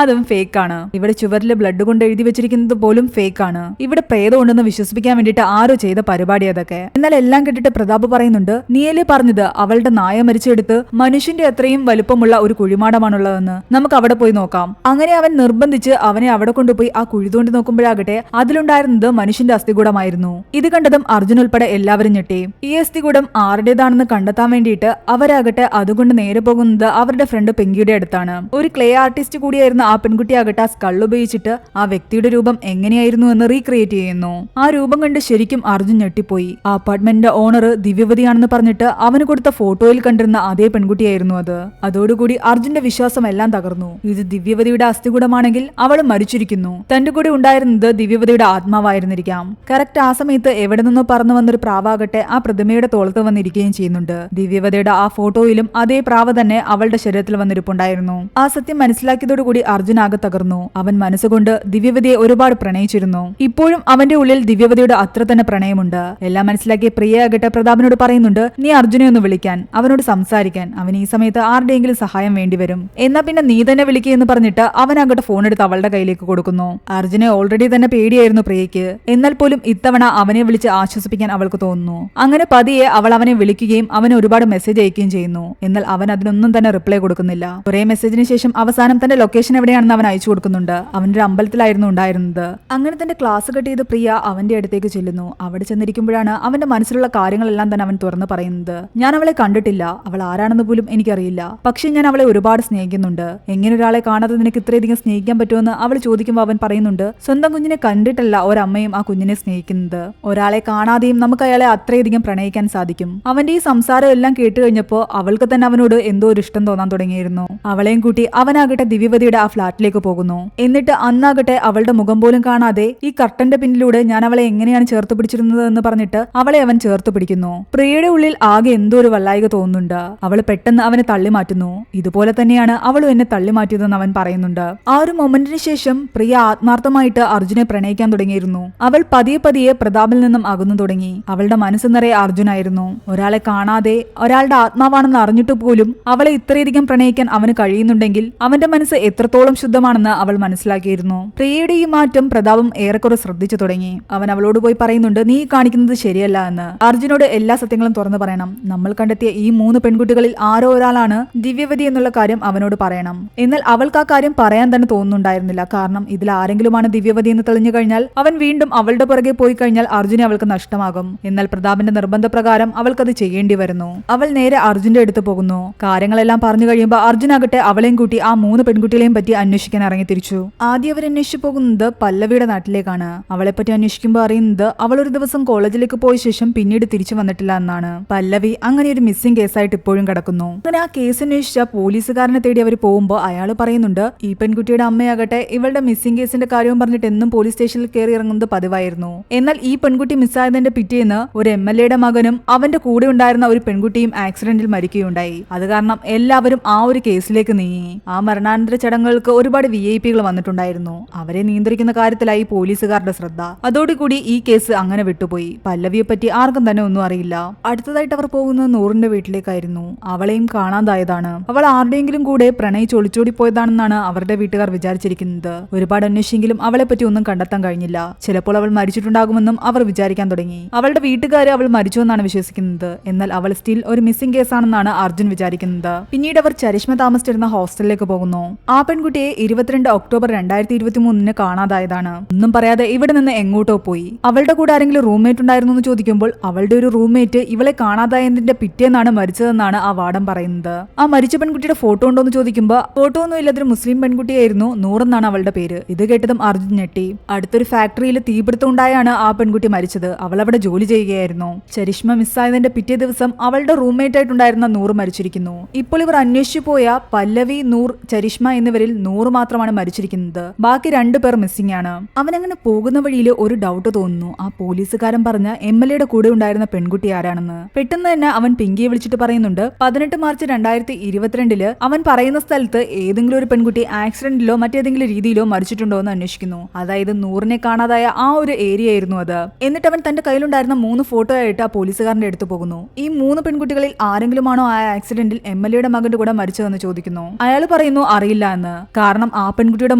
Speaker 1: അതും ഫേക്ക് ആണ്. ഇവിടെ ചുവരില് ബ്ലഡ് കൊണ്ട് എഴുതി വെച്ചിരിക്കുന്നത് പോലും ഫേക്ക് ആണ്. ഇവിടെ പ്രേതം ഉണ്ടെന്ന് വിശ്വസിപ്പിക്കാൻ വേണ്ടിയിട്ട് ആരോ ചെയ്ത പരിപാടി അതൊക്കെ. എന്നാൽ എല്ലാം കേട്ടിട്ട് പ്രതാപ് പറയുന്നുണ്ട്, നീയല്ലേ പറഞ്ഞത് അവളുടെ നായ മരിച്ചെടുത്ത് മനുഷ്യന്റെ അത്രയും വലുപ്പമുള്ള ഒരു കുഴിമാടമാണുള്ളതെന്ന്, നമുക്ക് അവിടെ പോയി നോക്കാം. അങ്ങനെ അവൻ നിർബന്ധിച്ച് അവനെ അവിടെ കൊണ്ടുപോയി ആ കുഴി തോണ്ടി നോക്കുമ്പോഴാകട്ടെ അതിലുണ്ടായിരുന്നത് മനുഷ്യന്റെ അസ്ഥികൂടമായിരുന്നു. ഇത് കണ്ടതും അർജുൻ ഉൾപ്പെടെ എല്ലാവരും ഞെട്ടി. ഈ അസ്ഥികൂടം ആരുടേതാണെന്ന് കണ്ടെത്താൻ വേണ്ടിയിട്ട് അവരാകട്ടെ അതുകൊണ്ട് നേരെ പോകുന്നത് അവരുടെ ഫ്രണ്ട് പെങ്കിയുടെ അടുത്താണ്. ഒരു ക്ലേ ആർട്ടിസ്റ്റ് കൂടിയായിരുന്ന ആ പെൺകുട്ടിയാകട്ടെ ആ സ്കൾ ഉപയോഗിച്ചിട്ട് ആ വ്യക്തിയുടെ രൂപം എങ്ങനെയായിരുന്നു എന്ന് റീക്രിയേറ്റ് ചെയ്യുന്നു. ആ രൂപം കണ്ട് ശരിക്കും അർജുൻ ഞെട്ടിപ്പോയി. ആ അപ്പാർട്ട്മെന്റിന്റെ ഓണർ ദിവ്യവതിയാണെന്ന് പറഞ്ഞിട്ട് അവന് കൊടുത്ത ഫോട്ടോയിൽ കണ്ടിരുന്ന അതേ പെൺകുട്ടിയായിരുന്നു അത്. അതോടുകൂടി അർജുന്റെ വിശ്വാസം എല്ലാം തകർന്നു. ഇത് ദിവ്യവതിയുടെ അസ്ഥികൂടമാണെങ്കിൽ അവൾ മരിച്ചിരിക്കുന്നു. തന്റെ കൂടെ ഉണ്ടായിരുന്നത് ദിവ്യവതിയുടെ ആത്മാവായിരുന്നിരിക്കാം. കറക്റ്റ് ആ സമയത്ത് എവിടെ നിന്നോ പറന്നു വന്നൊരു പ്രാവാകട്ടെ ആ പ്രതിമയുടെ തോളത്ത് വന്നിരിക്കുകയും ചെയ്യുന്നുണ്ട്. ദിവ്യവതിയുടെ ആ ഫോട്ടോയിലും അതേ പ്രാവ് തന്നെ അവളുടെ ശരീരത്തിൽ വന്നിരിപ്പുണ്ടായിരുന്നു. ആ സത്യം മനസ്സിലാക്കിയതോടുകൂടി അർജുൻ ആകെ തകർന്നു. അവൻ മനസ്സുകൊണ്ട് ദിവ്യവതിയെ ഒരുപാട് പ്രണയിച്ചിരുന്നു. ഇപ്പോഴും അവന്റെ ഉള്ളിൽ ദിവ്യവതിയുടെ അത്ര തന്നെ പ്രണയമുണ്ട്. എല്ലാം മനസ്സിലാക്കിയ പ്രിയയാകട്ടെ പ്രതാപനോട് പറയുന്നുണ്ട്, നീ അർജുനെ ഒന്ന് വിളിക്കാൻ, അവനോട് സംസാരിക്കാൻ. അവൻ ഈ സമയത്ത് ആരുടെയെങ്കിലും സഹായം വേണ്ടിവരും, എന്നാ പിന്നെ നീ തന്നെ വിളിക്കുക എന്ന് പറഞ്ഞിട്ട് അവനാകട്ടെ ഫോൺ എടുത്ത് അവളുടെ കയ്യിലേക്ക് കൊടുക്കുന്നു. അർജുനെ ഓൾറെഡി തന്നെ പേടിയായിരുന്നു പ്രിയയ്ക്ക്. എന്നാൽ പോലും ഇത്തവണ അവനെ വിളിച്ച് ആശ്വസിപ്പിക്കാൻ അവൾക്ക് തോന്നുന്നു. അങ്ങനെ പതിയെ അവൾ അവനെ വിളിക്കുകയും അവന് ഒരുപാട് മെസ്സേജ് അയക്കുകയും ചെയ്യുന്നു. എന്നാൽ അവൻ അതിനൊന്നും തന്നെ റിപ്ലൈ കൊടുക്കുന്നില്ല. കുറെ മെസ്സേജിന് ശേഷം അവസാനം തന്റെ ലൊക്കേഷൻ എവിടെയാണെന്ന് അവൻ അയച്ചു കൊടുക്കുന്നുണ്ട്. അവന്റെ ഒരു അമ്പലത്തിലായിരുന്നു ഉണ്ടായിരുന്നത്. അങ്ങനെ തന്റെ ക്ലാസ് കട്ട് ചെയ്ത് പ്രിയ അവന്റെ അടുത്തേക്ക് ചെല്ലുന്നു. അവിടെ ചെന്നിരിക്കുമ്പോഴാണ് അവന്റെ മനസ്സിലുള്ള കാര്യങ്ങളെല്ലാം തന്നെ അവൻ തുറന്നു പറയുന്നത്. ഞാൻ അവളെ കണ്ടിട്ടില്ല, അവൾ ആരാണെന്ന് പോലും എനിക്കറിയില്ല, പക്ഷെ ഞാൻ അവളെ ഒരുപാട് സ്നേഹിക്കുന്നുണ്ട്. എങ്ങനെ ഒരാളെ കാണാതെ നിനക്ക് ഇത്രയധികം സ്നേഹിക്കാൻ പറ്റുമെന്ന് അവൾ ചോദിക്കുമ്പോൾ അവൻ പറയുന്നുണ്ട്, സ്വന്തം കുഞ്ഞിനെ കണ്ടിട്ടല്ല ഒരമ്മയും ആ കുഞ്ഞിനെ സ്നേഹിക്കുന്നത്, ഒരാളെ കാണാതെയും നമുക്ക് അയാളെ അത്രയധികം പ്രണയിക്കാൻ സാധിക്കും. അവന്റെ ഈ സംസാരം എല്ലാം കേട്ട് കഴിഞ്ഞപ്പോ അവൾക്ക് തന്നെ അവനോട് എന്തോ ഒരു ഇഷ്ടം തോന്നാൻ തുടങ്ങിയിരുന്നു. അവളെയും കൂട്ടി അവനാകട്ടെ ദിവ്യവതിയുടെ ആ ഫ്ളാറ്റിലേക്ക് പോകുന്നു. എന്നിട്ട് അന്നാകട്ടെ അവളുടെ മുഖം പോലും കാണാതെ ഈ കർട്ടന്റെ പിന്നിലൂടെ ഞാൻ അവളെ എങ്ങനെയാണ് ചേർത്ത് പിടിച്ചിരുന്നത് എന്ന് പറഞ്ഞിട്ട് അവളെ അവൻ ചേർത്ത് പിടിക്കുന്നു. പ്രിയയുടെ ഉള്ളിൽ ആകെ എന്തോ ഒരു വല്ലായിക തോന്നുന്നുണ്ട്. അവൾ പെട്ടെന്ന് അവനെ തള്ളി മാറ്റുന്നു. ഇതുപോലെ തന്നെയാണ് അവളും എന്നെ തള്ളി മാറ്റിയതെന്ന് അവൻ പറയുന്നുണ്ട്. ആ ഒരു മൊമെന്റിന് ശേഷം പ്രിയ ആത്മാർത്ഥമായിട്ട് അർജുനെ പ്രണയിക്കാൻ തുടങ്ങിയിരുന്നു. അവൾ പതിയെ പതിയെ പ്രതാപിൽ നിന്നും അകന്നു തുടങ്ങി. അവളുടെ മനസ്സ് നിറയെ അർജുനായിരുന്നു. ഒരാളെ കാണാതെ ഒരാളുടെ ആത്മാവാണെന്ന് അറിഞ്ഞിട്ട് പോലും അവളെ ഇത്രയധികം പ്രണയിക്കാൻ അവന് കഴിയുന്നുണ്ടെങ്കിൽ അവന്റെ മനസ്സ് എത്രത്തോളം ശുദ്ധമാണെന്ന് അവൾ മനസ്സിലാക്കിയിരുന്നു. പ്രിയയുടെ ഈ മാറ്റം പ്രതാപം ഏറെക്കുറെ ശ്രദ്ധിച്ചു തുടങ്ങി. അവൻ അവളോട് പോയി പറയുന്നുണ്ട്, നീ കാണിക്കുന്നത് ശരിയല്ല എന്ന്. അർജുനോട് എല്ലാ സത്യങ്ങളും തുറന്നു പറയണം. നമ്മൾ കണ്ടെത്തിയ ഈ 3 പെൺകുട്ടികളിൽ ആരോ ഒരാളാണ് ദിവ്യവതി എന്നുള്ള കാര്യം അവനോട് പറയണം. എന്നാൽ അവൾക്ക് ആ കാര്യം പറയാൻ തന്നെ തോന്നുന്നുണ്ടായിരുന്നില്ല. കാരണം ഇതിൽ ആരെങ്കിലുമാണ് ദിവ്യവതി എന്ന് തെളിഞ്ഞു കഴിഞ്ഞാൽ അവൻ വീണ്ടും അവളുടെ പുറകെ പോയി കഴിഞ്ഞാൽ അർജുനെ അവൾക്ക് നഷ്ടമാകും. എന്നാൽ പ്രതാപന്റെ നിർബന്ധപ്രകാരം അവൾക്കത് ചെയ്യേണ്ടി വരുന്നു. അവൾ നേരെ അർജുന്റെ അടുത്ത് പോകുന്നു. കാര്യങ്ങളെല്ലാം പറഞ്ഞു കഴിയുമ്പോൾ അർജുനാകട്ടെ അവളെയും കൂട്ടി ആ 3 പെൺകുട്ടികളെയും പറ്റി അന്വേഷിക്കാൻ ഇറങ്ങി തിരിച്ചു. ആദ്യം അവർ അന്വേഷിച്ചു പോകുന്നത് പല്ലവിയുടെ നാട്ടിലേക്കാണ്. അവളെ പറ്റി അന്വേഷിക്കുമ്പോൾ അറിയുന്നത് അവൾ ഒരു ദിവസം കോളേജിലേക്ക് പോയ ശേഷം പിന്നീട് തിരിച്ചു വന്നിട്ടില്ല എന്നാണ്. പല്ലവി അങ്ങനെ ഒരു മിസ്സിംഗ് കേസായിട്ട് ഇപ്പോഴും കിടക്കുന്നു. അങ്ങനെ ആ കേസ് അന്വേഷിച്ച പോലീസുകാരനെ തേടി അവർ പോകുമ്പോൾ അയാൾ പറയുന്നുണ്ട്, ഈ പെൺകുട്ടിയുടെ അമ്മയാകട്ടെ ഇവളുടെ മിസ്സിംഗ് കേസിന്റെ കാര്യവും പറഞ്ഞിട്ട് എന്നും പോലീസ് സ്റ്റേഷനിൽ കയറി ഇറങ്ങുന്നത് പതിവായിരുന്നു. എന്നാൽ ഈ പെൺകുട്ടി മിസ്സായതിന്റെ പിറ്റേന്ന് ഒരു MLA യുടെ മകനും അവന്റെ കൂടെ ഉണ്ടായിരുന്ന ഒരു പെൺകുട്ടിയും ആക്സിഡന്റിൽ മരിക്കുകയുണ്ടായി. അത് കാരണം എല്ലാവരും ആ ഒരു കേസിലേക്ക് നീങ്ങി. ആ മരണാനന്തര ചടങ്ങുകൾക്ക് ഒരുപാട് VIP-കൾ വന്നിട്ടുണ്ടായിരുന്നു. അവരെ നിയന്ത്രിക്കുന്ന കാര്യത്തിലായി പോലീസുകാരുടെ ശ്രദ്ധ. അതോടുകൂടി ഈ കേസ് അങ്ങനെ വിട്ടുപോയി. പല്ലവിയെ പറ്റി ആർക്കും തന്നെ ഒന്നും അറിയില്ല. അടുത്തതായിട്ട് അവർ പോകുന്നത് നൂറിന്റെ വീട്ടിലേക്കായിരുന്നു. അവളെയും കാണാതായതാണ്. അവൾ ആരുടെയെങ്കിലും കൂടെ പ്രണയിച്ച് ഒളിച്ചോടി പോയതാണെന്നാണ് അവരുടെ വീട്ടുകാർ വിചാരിച്ചിരിക്കുന്നത്. ഒരുപാട് അന്വേഷിച്ചെങ്കിലും അവളെ പറ്റി ഒന്നും കണ്ടെത്താൻ കഴിഞ്ഞില്ല. ചിലപ്പോൾ അവൾ മരിച്ചിട്ടുണ്ടാകുമെന്നും അവർ വിചാരിക്കാൻ തുടങ്ങി. അവളുടെ വീട്ടുകാർ അവൾ മരിച്ചു എന്നാണ് വിശ്വസിക്കുന്നത്. എന്നാൽ അവൾ സ്റ്റിൽ ഒരു മിസ്സിംഗ് കേസാണെന്നാണ് അർജുൻ വിചാരിക്കുന്നത്. പിന്നീട് അവർ ചരിഷ്മ താമസിച്ചിരുന്ന ഹോസ്റ്റലിലേക്ക് പോകുന്നു. ആ പെൺകുട്ടിയെ 22 ഒക്ടോബർ 2023 കാണാതായതാണ്. ഒന്നും പറയാതെ ഇവിടെ നിന്ന് എങ്ങോട്ടോ പോയി. അവളുടെ കൂടെ ആരെങ്കിലും റൂംമേറ്റ് ഉണ്ടായിരുന്നു എന്ന് ചോദിക്കുമ്പോൾ അവളുടെ ഒരു റൂംമേറ്റ് ഇവളെ കാണാതായതിന്റെ പിറ്റേന്നാണ് മരിച്ചതെന്നാണ് ആ വാർഡൻ പറയുന്നത്. ആ മരിച്ച പെൺകുട്ടിയുടെ ഫോട്ടോ ഉണ്ടോ എന്ന് ചോദിക്കുമ്പോൾ ഫോട്ടോ ഒന്നും ഇല്ലാത്തൊരു മുസ്ലിം പെൺകുട്ടിയായിരുന്നു, നൂറെന്നാണ് അവളുടെ പേര്. ഇത് കേട്ടതും അർജുൻ ഞെട്ടി. അടുത്തൊരു ഫാക്ടറിയിൽ തീപിടുത്തം ഉണ്ടായാണ് ആ പെൺകുട്ടി മരിച്ചത്. അവൾ അവിടെ ജോലി ചെയ്യുകയായിരുന്നു. ചരിഷ്മ മിസ്സായതിന്റെ പിറ്റേ ദിവസം അവളുടെ റൂംമേറ്റ് ആയിട്ടുണ്ടായിരുന്ന നൂറ് മരിച്ചിരിക്കുന്നു. ഇപ്പോൾ ഇവർ അന്വേഷിച്ചു പോയ പല്ലവി, നൂർ, ചരിഷ്മ എന്നിവരിൽ നൂറ് മാത്രമാണ് മരിച്ചിരിക്കുന്നത്. ബാക്കി 2 പേർ മിസ്സിംഗ് ആണ്. അവനങ്ങനെ പോകുന്ന വഴിയിൽ ഒരു ഡൗട്ട് തോന്നുന്നു. ആ പോലീസുകാരൻ പറഞ്ഞ MLA കൂടെ ഉണ്ടായിരുന്ന പെൺകുട്ടി ആരാണെന്ന്. പെട്ടെന്ന് തന്നെ അവൻ പിങ്കിയെ വിളിച്ചിട്ട് പറയുന്നുണ്ട് 18 മാർച്ച് 2022 അവൻ പറയുന്ന സ്ഥലത്ത് ഏതെങ്കിലും ഒരു പെൺകുട്ടി ആക്സിഡന്റിലോ മറ്റേതെങ്കിലും രീതിയിലോ മരിച്ചിട്ടുണ്ടോ എന്ന് അന്വേഷിക്കുന്നു. അതായത് നൂറിനെ കാണാതായ ആ ഒരു ഏരിയ ആയിരുന്നു അത്. എന്നിട്ട് അവൻ തന്റെ കയ്യിലുണ്ടായിരുന്ന 3 ഫോട്ടോ ആയിട്ട് ആ പോലീസുകാരന്റെ അടുത്ത് പോകുന്നു. ഈ 3 പെൺകുട്ടികളിൽ ആരെങ്കിലുമാണോ ആ ആക്സിഡന്റിൽ MLA മകന്റെ കൂടെ മരിച്ചതെന്ന് ചോദിക്കുന്നു. അയാൾ പറയുന്നു അറിയില്ല എന്ന്. കാരണം ആ പെൺകുട്ടിയുടെ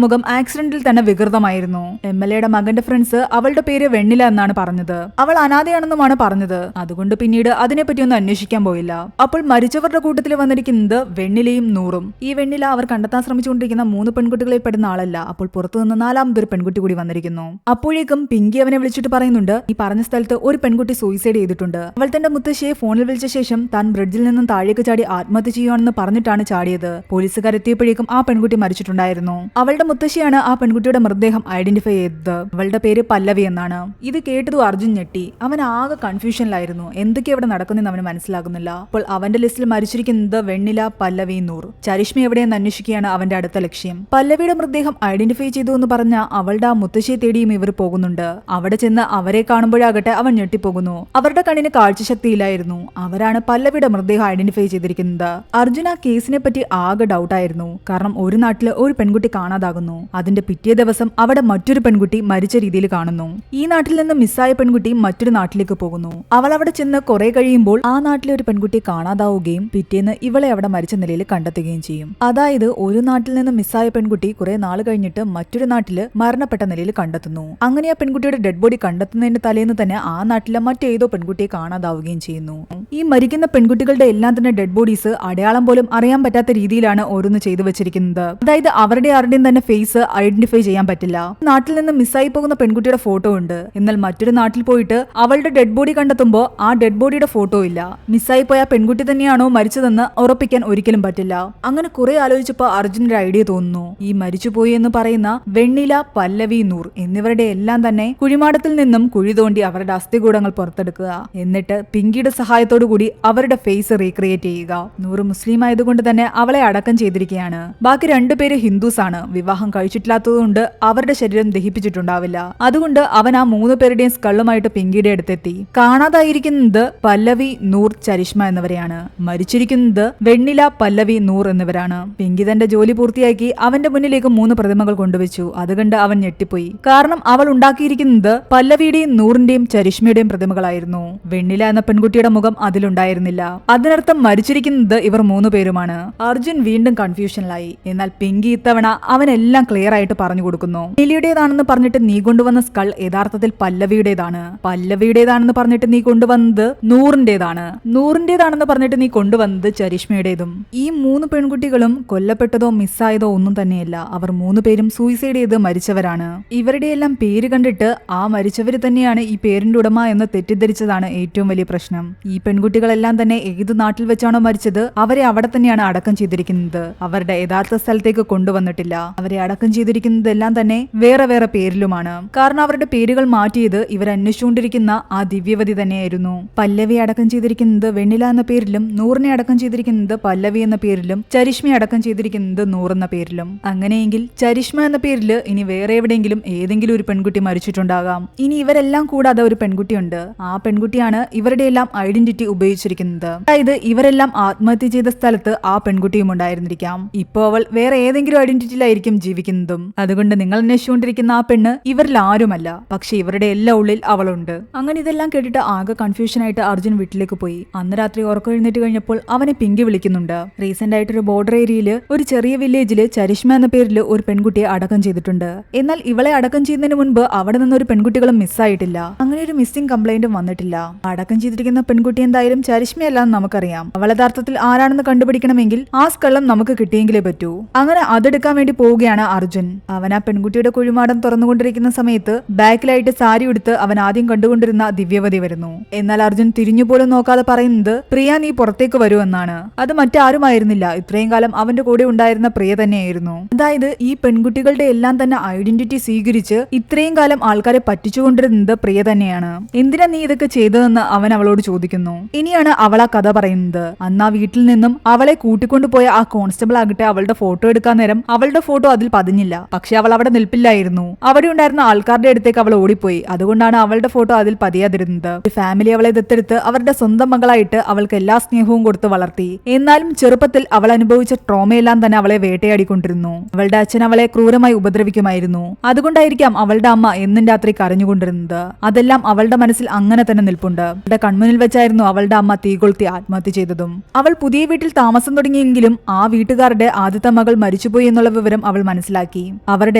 Speaker 1: മുഖം ആക്സിഡന്റിൽ തന്നെ വികൃതമായിരുന്നു. MLA മകന്റെ ഫ്രണ്ട്സ് അവളുടെ പേര് വെണ്ണില എന്നാണ് പറഞ്ഞത്. അവൾ അനാഥയാണെന്നുമാണ് പറഞ്ഞത്. അതുകൊണ്ട് പിന്നീട് അതിനെപ്പറ്റി ഒന്നും അന്വേഷിക്കാൻ പോയില്ല. അപ്പോൾ മരിച്ചവരുടെ കൂട്ടത്തിൽ വന്നിരിക്കുന്നത് വെണ്ണിലയും നൂറും. ഈ വെണ്ണില അവർ കണ്ടെത്താൻ ശ്രമിച്ചുകൊണ്ടിരിക്കുന്ന 3 പെൺകുട്ടികളിൽ പെടുന്ന ആളല്ല. അപ്പോൾ പുറത്തുനിന്ന് 4ാമതൊരു പെൺകുട്ടി കൂടി വന്നിരിക്കുന്നു. അപ്പോഴേക്കും പിങ്കി അവനെ വിളിച്ചിട്ട് പറയുന്നുണ്ട് ഈ പറഞ്ഞ സ്ഥലത്ത് ഒരു പെൺകുട്ടി സൂയിസൈഡ് ചെയ്തിട്ടുണ്ട്. അവൾ തന്റെ മുത്തശ്ശിയെ ഫോണിൽ വിളിച്ച ശേഷം താൻ ബ്രിഡ്ജിൽ നിന്നും താഴേക്ക് ചാടി ആത്മഹത്യ ചെയ്യുവാണെന്ന് പറഞ്ഞിട്ടാണ് ചാടിയത്. പോലീസുകാരെത്തിയപ്പോഴേക്കും ആ പെൺകുട്ടി മരിച്ചിട്ടുണ്ടായിരുന്നു. അവളുടെ മുത്തശ്ശിയാണ് ആ പെൺകുട്ടിയുടെ മൃതദേഹം ഐഡന്റിഫൈ ചെയ്തത്. അവളുടെ പേര് പല്ലവി എന്നാണ്. ഇത് കേട്ടതും അർജുൻ ഞെട്ടി. അവൻ ആകെ കൺഫ്യൂഷനിലായിരുന്നു. എന്തൊക്കെ അവിടെ നടക്കുന്നെന്ന് അവന് മനസ്സിലാകുന്നില്ല. അപ്പോൾ അവന്റെ ലിസ്റ്റിൽ മരിച്ചിരിക്കുന്നത് വെണ്ണില, പല്ലവി, നൂർ. ചരിഷ്മ എവിടെയെന്ന് അന്വേഷിക്കുകയാണ് അവന്റെ അടുത്ത ലക്ഷ്യം. പല്ലവിയുടെ മൃതദേഹം ഐഡന്റിഫൈ ചെയ്തു എന്ന് പറഞ്ഞ അവളുടെ ആ മുത്തശ്ശിയെ തേടിയും ഇവർ പോകുന്നുണ്ട്. അവിടെ ചെന്ന് അവരെ കാണുമ്പോഴാകട്ടെ അവൻ ഞെട്ടിപ്പോകുന്നു. അവരുടെ കണ്ണിന് കാഴ്ചശക്തിയില്ലായിരുന്നു. അവരാണ് പല്ലവിയുടെ മൃതദേഹം ഐഡന്റിഫൈ ചെയ്തിരിക്കുന്നത്. അർജുൻ ആ കേസിനെ പറ്റി ആകെ ഡൗട്ടായിരുന്നു. കാരണം ഒരു നാട്ടില് ഒരു പെൺകുട്ടി കാണാതാകുന്നു. അതിന്റെ പിറ്റേ ദിവസം അവിടെ മറ്റൊരു പെൺകുട്ടി മരിച്ച രീതിയിൽ കാണുന്നു. ഈ നാട്ടിൽ നിന്ന് മിസ്സായ പെൺകുട്ടി മറ്റൊരു നാട്ടിലേക്ക് പോകുന്നു. അവൾ അവിടെ ചെന്ന് കുറെ കഴിയുമ്പോൾ ആ നാട്ടിലെ ഒരു പെൺകുട്ടി കാണാതാവുകയും പിറ്റേന്ന് ഇവളെ അവിടെ മരിച്ച നിലയിൽ കണ്ടെത്തുകയും ചെയ്യും. അതായത് ഒരു നാട്ടിൽ നിന്ന് മിസ്സായ പെൺകുട്ടി കുറെ നാൾ കഴിഞ്ഞിട്ട് മറ്റൊരു നാട്ടില് മരണപ്പെട്ട നിലയിൽ കണ്ടെത്തുന്നു. അങ്ങനെ ആ പെൺകുട്ടിയുടെ ഡെഡ് ബോഡി കണ്ടെത്തുന്നതിന്റെ തലേന്ന് തന്നെ ആ നാട്ടിലെ മറ്റേതോ പെൺകുട്ടിയെ കാണാതാവുകയും ചെയ്യുന്നു. ഈ മരിക്കുന്ന പെൺകുട്ടികളുടെ എല്ലാം തന്നെ ഡെഡ് ബോഡീസ് അടയാളം പോലും അറിയാൻ പറ്റാത്ത രീതിയിലാണ് ഓരോന്ന് ചെയ്തു വെച്ചിരിക്കുന്നത്. അതായത് അവരുടെ ആരുടെയും തന്നെ ഫേസ് ഐഡന്റിഫൈ ചെയ്യാൻ പറ്റില്ല. നാട്ടിൽ നിന്ന് മിസ്സായി പോകുന്ന പെൺകുട്ടിയുടെ ഫോട്ടോ ഉണ്ട്. എന്നാൽ മറ്റൊരു നാട്ടിൽ പോയിട്ട് അവളുടെ ഡെഡ് ബോഡി കണ്ടെത്തുമ്പോൾ ആ ഡെഡ് ബോഡിയുടെ ഫോട്ടോ ഇല്ല. മിസ്സായി പോയ പെൺകുട്ടി തന്നെയാണോ മരിച്ചതെന്ന് ഉറപ്പിക്കാൻ ഒരിക്കലും പറ്റില്ല. അങ്ങനെ കുറെ ആലോചിച്ചപ്പോൾ അർജുനൊരു ഐഡിയ തോന്നുന്നു. ഈ മരിച്ചുപോയി എന്ന് പറയുന്ന വെണ്ണില, പല്ലവി, നൂർ എന്നിവരുടെ എല്ലാം തന്നെ കുഴിമാടത്തിൽ നിന്നും കുഴി തോണ്ടി അവരുടെ അസ്ഥികൂടങ്ങൾ പുറത്തെടുക്കുക. എന്നിട്ട് പിങ്കിയുടെ സഹായത്തോടു കൂടി അവരുടെ ഫേസ് റീക്രിയേറ്റ് ചെയ്യുക. നൂറ് മുസ്ലിം ആയതുകൊണ്ട് തന്നെ അവളെ അടക്കം ചെയ്തിരിക്കുകയാണ്. ബാക്കി 2 പേര് ഹിന്ദുസ് ആണ്. വിവാഹം കഴിച്ചിട്ടില്ലാത്തതുകൊണ്ട് അവരുടെ ശരീരം ദഹിപ്പിച്ചിട്ടുണ്ടാവില്ല. അതുകൊണ്ട് അവൻ ആ 3 പേരുടെയും സ്കള്ളുമായിട്ട് പിങ്കിയുടെ അടുത്തെത്തി. കാണാതായിരിക്കുന്നത് പല്ലവി, നൂർ, ചരിഷ്മ എന്നിവരെയാണ്. മരിച്ചിരിക്കുന്നത് വെണ്ണില, പല്ലവി, നൂർ എന്നിവരാണ്. പിങ്കി തന്റെ ജോലി പൂർത്തിയാക്കി അവന്റെ മുന്നിലേക്ക് 3 പ്രതിമകൾ കൊണ്ടുവച്ചു. അതുകണ്ട് അവൻ ഞെട്ടിപ്പോയി. കാരണം അവൾ ഉണ്ടാക്കിയിരിക്കുന്നത് പല്ലവിയുടെയും നൂറിന്റെയും ചരിഷ്മയുടെയും പ്രതിമകളായിരുന്നു. വെണ്ണില എന്ന പെൺകുട്ടിയുടെ മുഖം അതിലുണ്ടായിരുന്നില്ല. അതിനർത്ഥം മരിച്ചിരിക്കുന്നത് ഇവർ 3 പേരുമാണ്. അർജുൻ വീണ്ടും കൺഫ്യൂഷനിലായി. എന്നാൽ പിങ്കി ഇത്തവണ അവനെല്ലാം ക്ലിയർ ആയിട്ട് പറഞ്ഞു കൊടുക്കുന്നു. വെണ്ണിലയുടേതാണെന്ന് പറഞ്ഞിട്ട് നീ കൊണ്ടുവന്ന സ്കൾ യഥാർത്ഥത്തിൽ പല്ലവിയുടേതാണ്. പല്ലവിയുടേതാണെന്ന് പറഞ്ഞിട്ട് നീ കൊണ്ടുവന്നത് നൂറിന്റേതാണ്. നൂറിന്റേതാണെന്ന് പറഞ്ഞിട്ട് നീ കൊണ്ടുവന്നത് ചരിഷ്മയുടേതും. ഈ 3 പെൺകുട്ടികളും കൊല്ലപ്പെട്ടതോ മിസ്സായതോ ഒന്നും തന്നെയല്ല. അവർ 3 പേരും സൂയിസൈഡ് ചെയ്ത് മരിച്ചവരാണ്. ഇവരുടെയെല്ലാം പേര് കണ്ടിട്ട് ആ മരിച്ചവര് തന്നെയാണ് ഈ പേരിന്റെ ഉടമ എന്ന് തെറ്റിദ്ധരിച്ചതാണ് ഏറ്റവും വലിയ പ്രശ്നം. ഈ പെൺകുട്ടികളെല്ലാം തന്നെ ഏത് നാട്ടിൽ വെച്ചാണോ മരിച്ചത് അവരെ അവിടെ തന്നെയാണ് അടക്കം ചെയ്തിരിക്കുന്നത്. അവരുടെ യഥാർത്ഥ സ്ഥലത്തേക്ക് കൊണ്ടുവന്നിട്ടില്ല. അവരെ അടക്കം ചെയ്തിരിക്കുന്നതെല്ലാം തന്നെ വേറെ വേറെ പേരിലുമാണ്. കാരണം അവരുടെ പേരുകൾ മാറ്റിയത് ഇവർ അന്വേഷിച്ചുകൊണ്ടിരിക്കുന്ന ആ ദിവ്യവതി തന്നെയായിരുന്നു. പല്ലവി അടക്കം ചെയ്തിരിക്കുന്നത് വെണ്ണില എന്ന പേരിലും, നൂറിനെ അടക്കം ചെയ്തിരിക്കുന്നത് പല്ലവി എന്ന പേരിലും, ചരിഷ്മ അടക്കം ചെയ്തിരിക്കുന്നത് നൂർ എന്ന പേരിലും. അങ്ങനെയെങ്കിൽ ചരിഷ്മ എന്ന പേരിൽ ഇനി വേറെ എവിടെയെങ്കിലും ഏതെങ്കിലും ഒരു പെൺകുട്ടി മരിച്ചിട്ടുണ്ടാകാം. ഇനി ഇവരെല്ലാം കൂടാതെ ഒരു പെൺകുട്ടിയുണ്ട്. ആ പെൺകുട്ടിയാണ് ഇവരുടെ എല്ലാം ഐഡന്റിറ്റി ഉപയോഗിച്ചിരിക്കുന്നത്. അതായത് ഇവരെല്ലാം ആത്മഹത്യ ചെയ്ത സ്ഥലത്ത് ആ പെൺകുട്ടിയും ഉണ്ടായിരുന്നിരിക്കാം. ഇപ്പോ അവൾ വേറെ ഏതെങ്കിലും ഐഡന്റിറ്റിയിലായിരിക്കും ജീവിക്കുന്നതും. അതുകൊണ്ട് നിങ്ങൾ അന്വേഷിച്ചുകൊണ്ടിരിക്കുന്ന ആ പെണ്ണ് ഇവരിൽ ആരുമല്ല. പക്ഷെ ഇവരുടെ എല്ലാ ഉള്ളിൽ അവളുണ്ട്. അങ്ങനെ ഇതെല്ലാം കേട്ടിട്ട് ആകെ കൺഫ്യൂഷൻ ആയിട്ട് അർജുൻ വീട്ടിലേക്ക് പോയി. അന്ന് രാത്രി ഉറക്കം എഴുന്നേറ്റ് കഴിഞ്ഞപ്പോൾ അവനെ പിങ്കി വിളിക്കുന്നുണ്ട്. റീസെന്റ് ആയിട്ടൊരു ബോർഡർ ഏരിയയിൽ ഒരു ചെറിയ വില്ലേജില് ചരിഷ്മ എന്ന പേരിൽ ഒരു പെൺകുട്ടിയെ അടക്കം ചെയ്തിട്ടുണ്ട്. എന്നാൽ ഇവളെ അടക്കം ചെയ്യുന്നതിന് മുൻപ് അവിടെ നിന്നൊരു പെൺകുട്ടികളും മിസ്സായിട്ടില്ല. അങ്ങനെ ഒരു മിസ്സിംഗ് കംപ്ലൈന്റും വന്നിട്ടില്ല. അടക്കം ചെയ്തിരിക്കുന്ന പെൺകുട്ടി എന്തായാലും ചരിഷ്മയല്ലാന്ന് നമുക്കറിയാം. അവൾ യഥാർത്ഥത്തിൽ ആരാണ് അതാണെന്ന് കണ്ടുപിടിക്കണമെങ്കിൽ ആ സ്കള്ളം നമുക്ക് കിട്ടിയെങ്കിലേ പറ്റൂ. അങ്ങനെ അതെടുക്കാൻ വേണ്ടി പോവുകയാണ് അർജുൻ. അവൻ ആ പെൺകുട്ടിയുടെ കുഴിമാടം തുറന്നുകൊണ്ടിരിക്കുന്ന സമയത്ത് ബാക്കിലായിട്ട് സാരി ഉടുത്ത് അവൻ ആദ്യം കണ്ടുകൊണ്ടിരുന്ന ദിവ്യവതി വരുന്നു. എന്നാൽ അർജുൻ തിരിഞ്ഞുപോലും നോക്കാതെ പറയുന്നത് പ്രിയ നീ പുറത്തേക്ക് വരൂ എന്നാണ്. അത് മറ്റാരുമായിരുന്നില്ല, ഇത്രയും കാലം അവന്റെ കൂടെ ഉണ്ടായിരുന്ന പ്രിയ തന്നെയായിരുന്നു. അതായത് ഈ പെൺകുട്ടികളുടെ എല്ലാം തന്നെ ഐഡന്റിറ്റി സ്വീകരിച്ച് ഇത്രയും കാലം ആൾക്കാരെ പറ്റിച്ചുകൊണ്ടിരുന്നത് പ്രിയ തന്നെയാണ്. എന്തിനാ നീ ഇതൊക്കെ ചെയ്തതെന്ന് അവൻ അവളോട് ചോദിക്കുന്നു. ഇനിയാണ് അവൾ ആ കഥ പറയുന്നത്. അന്ന് ആ വീട്ടിൽ നിന്നും അവളെ കൂട്ടിക്കൊണ്ടുപോയ ആ കോൺസ്റ്റബിൾ ആകട്ടെ അവളുടെ ഫോട്ടോ എടുക്കാൻ നേരം അവളുടെ ഫോട്ടോ അതിൽ പതിഞ്ഞില്ല. പക്ഷെ അവൾ അവിടെ നിൽപ്പില്ലായിരുന്നു. അവിടെ ഉണ്ടായിരുന്ന ആൾക്കാരുടെ അടുത്തേക്ക് അവൾ ഓടിപ്പോയി. അതുകൊണ്ടാണ് അവളുടെ ഫോട്ടോ അതിൽ പതിയാതിരുന്നത്. ഒരു ഫാമിലി അവളെ ദത്തെടുത്ത് അവരുടെ സ്വന്തം മകളായിട്ട് അവൾക്ക് എല്ലാ സ്നേഹവും കൊടുത്ത് വളർത്തി. എന്നാലും ചെറുപ്പത്തിൽ അവൾ അനുഭവിച്ച ട്രോമയെല്ലാം തന്നെ അവളെ വേട്ടയാടിക്കൊണ്ടിരുന്നു. അവളുടെ അച്ഛൻ അവളെ ക്രൂരമായി ഉപദ്രവിക്കുമായിരുന്നു. അതുകൊണ്ടായിരിക്കാം അവളുടെ അമ്മ എന്നും രാത്രി കരഞ്ഞുകൊണ്ടിരുന്നത്. അതെല്ലാം അവളുടെ മനസ്സിൽ അങ്ങനെ തന്നെ നിൽപ്പുണ്ട്. അവളുടെ കൺമുന്നിൽ വെച്ചായിരുന്നു അവളുടെ അമ്മ തീകൊളുത്തി ആത്മഹത്യ ചെയ്തതും. അവൾ പുതിയ വീട്ടിൽ താമസം തുടങ്ങിയെങ്കിലും ആ വീട്ടുകാരുടെ ആദ്യത്തെ മകൾ മരിച്ചുപോയി എന്നുള്ള വിവരം അവൾ മനസ്സിലാക്കി. അവരുടെ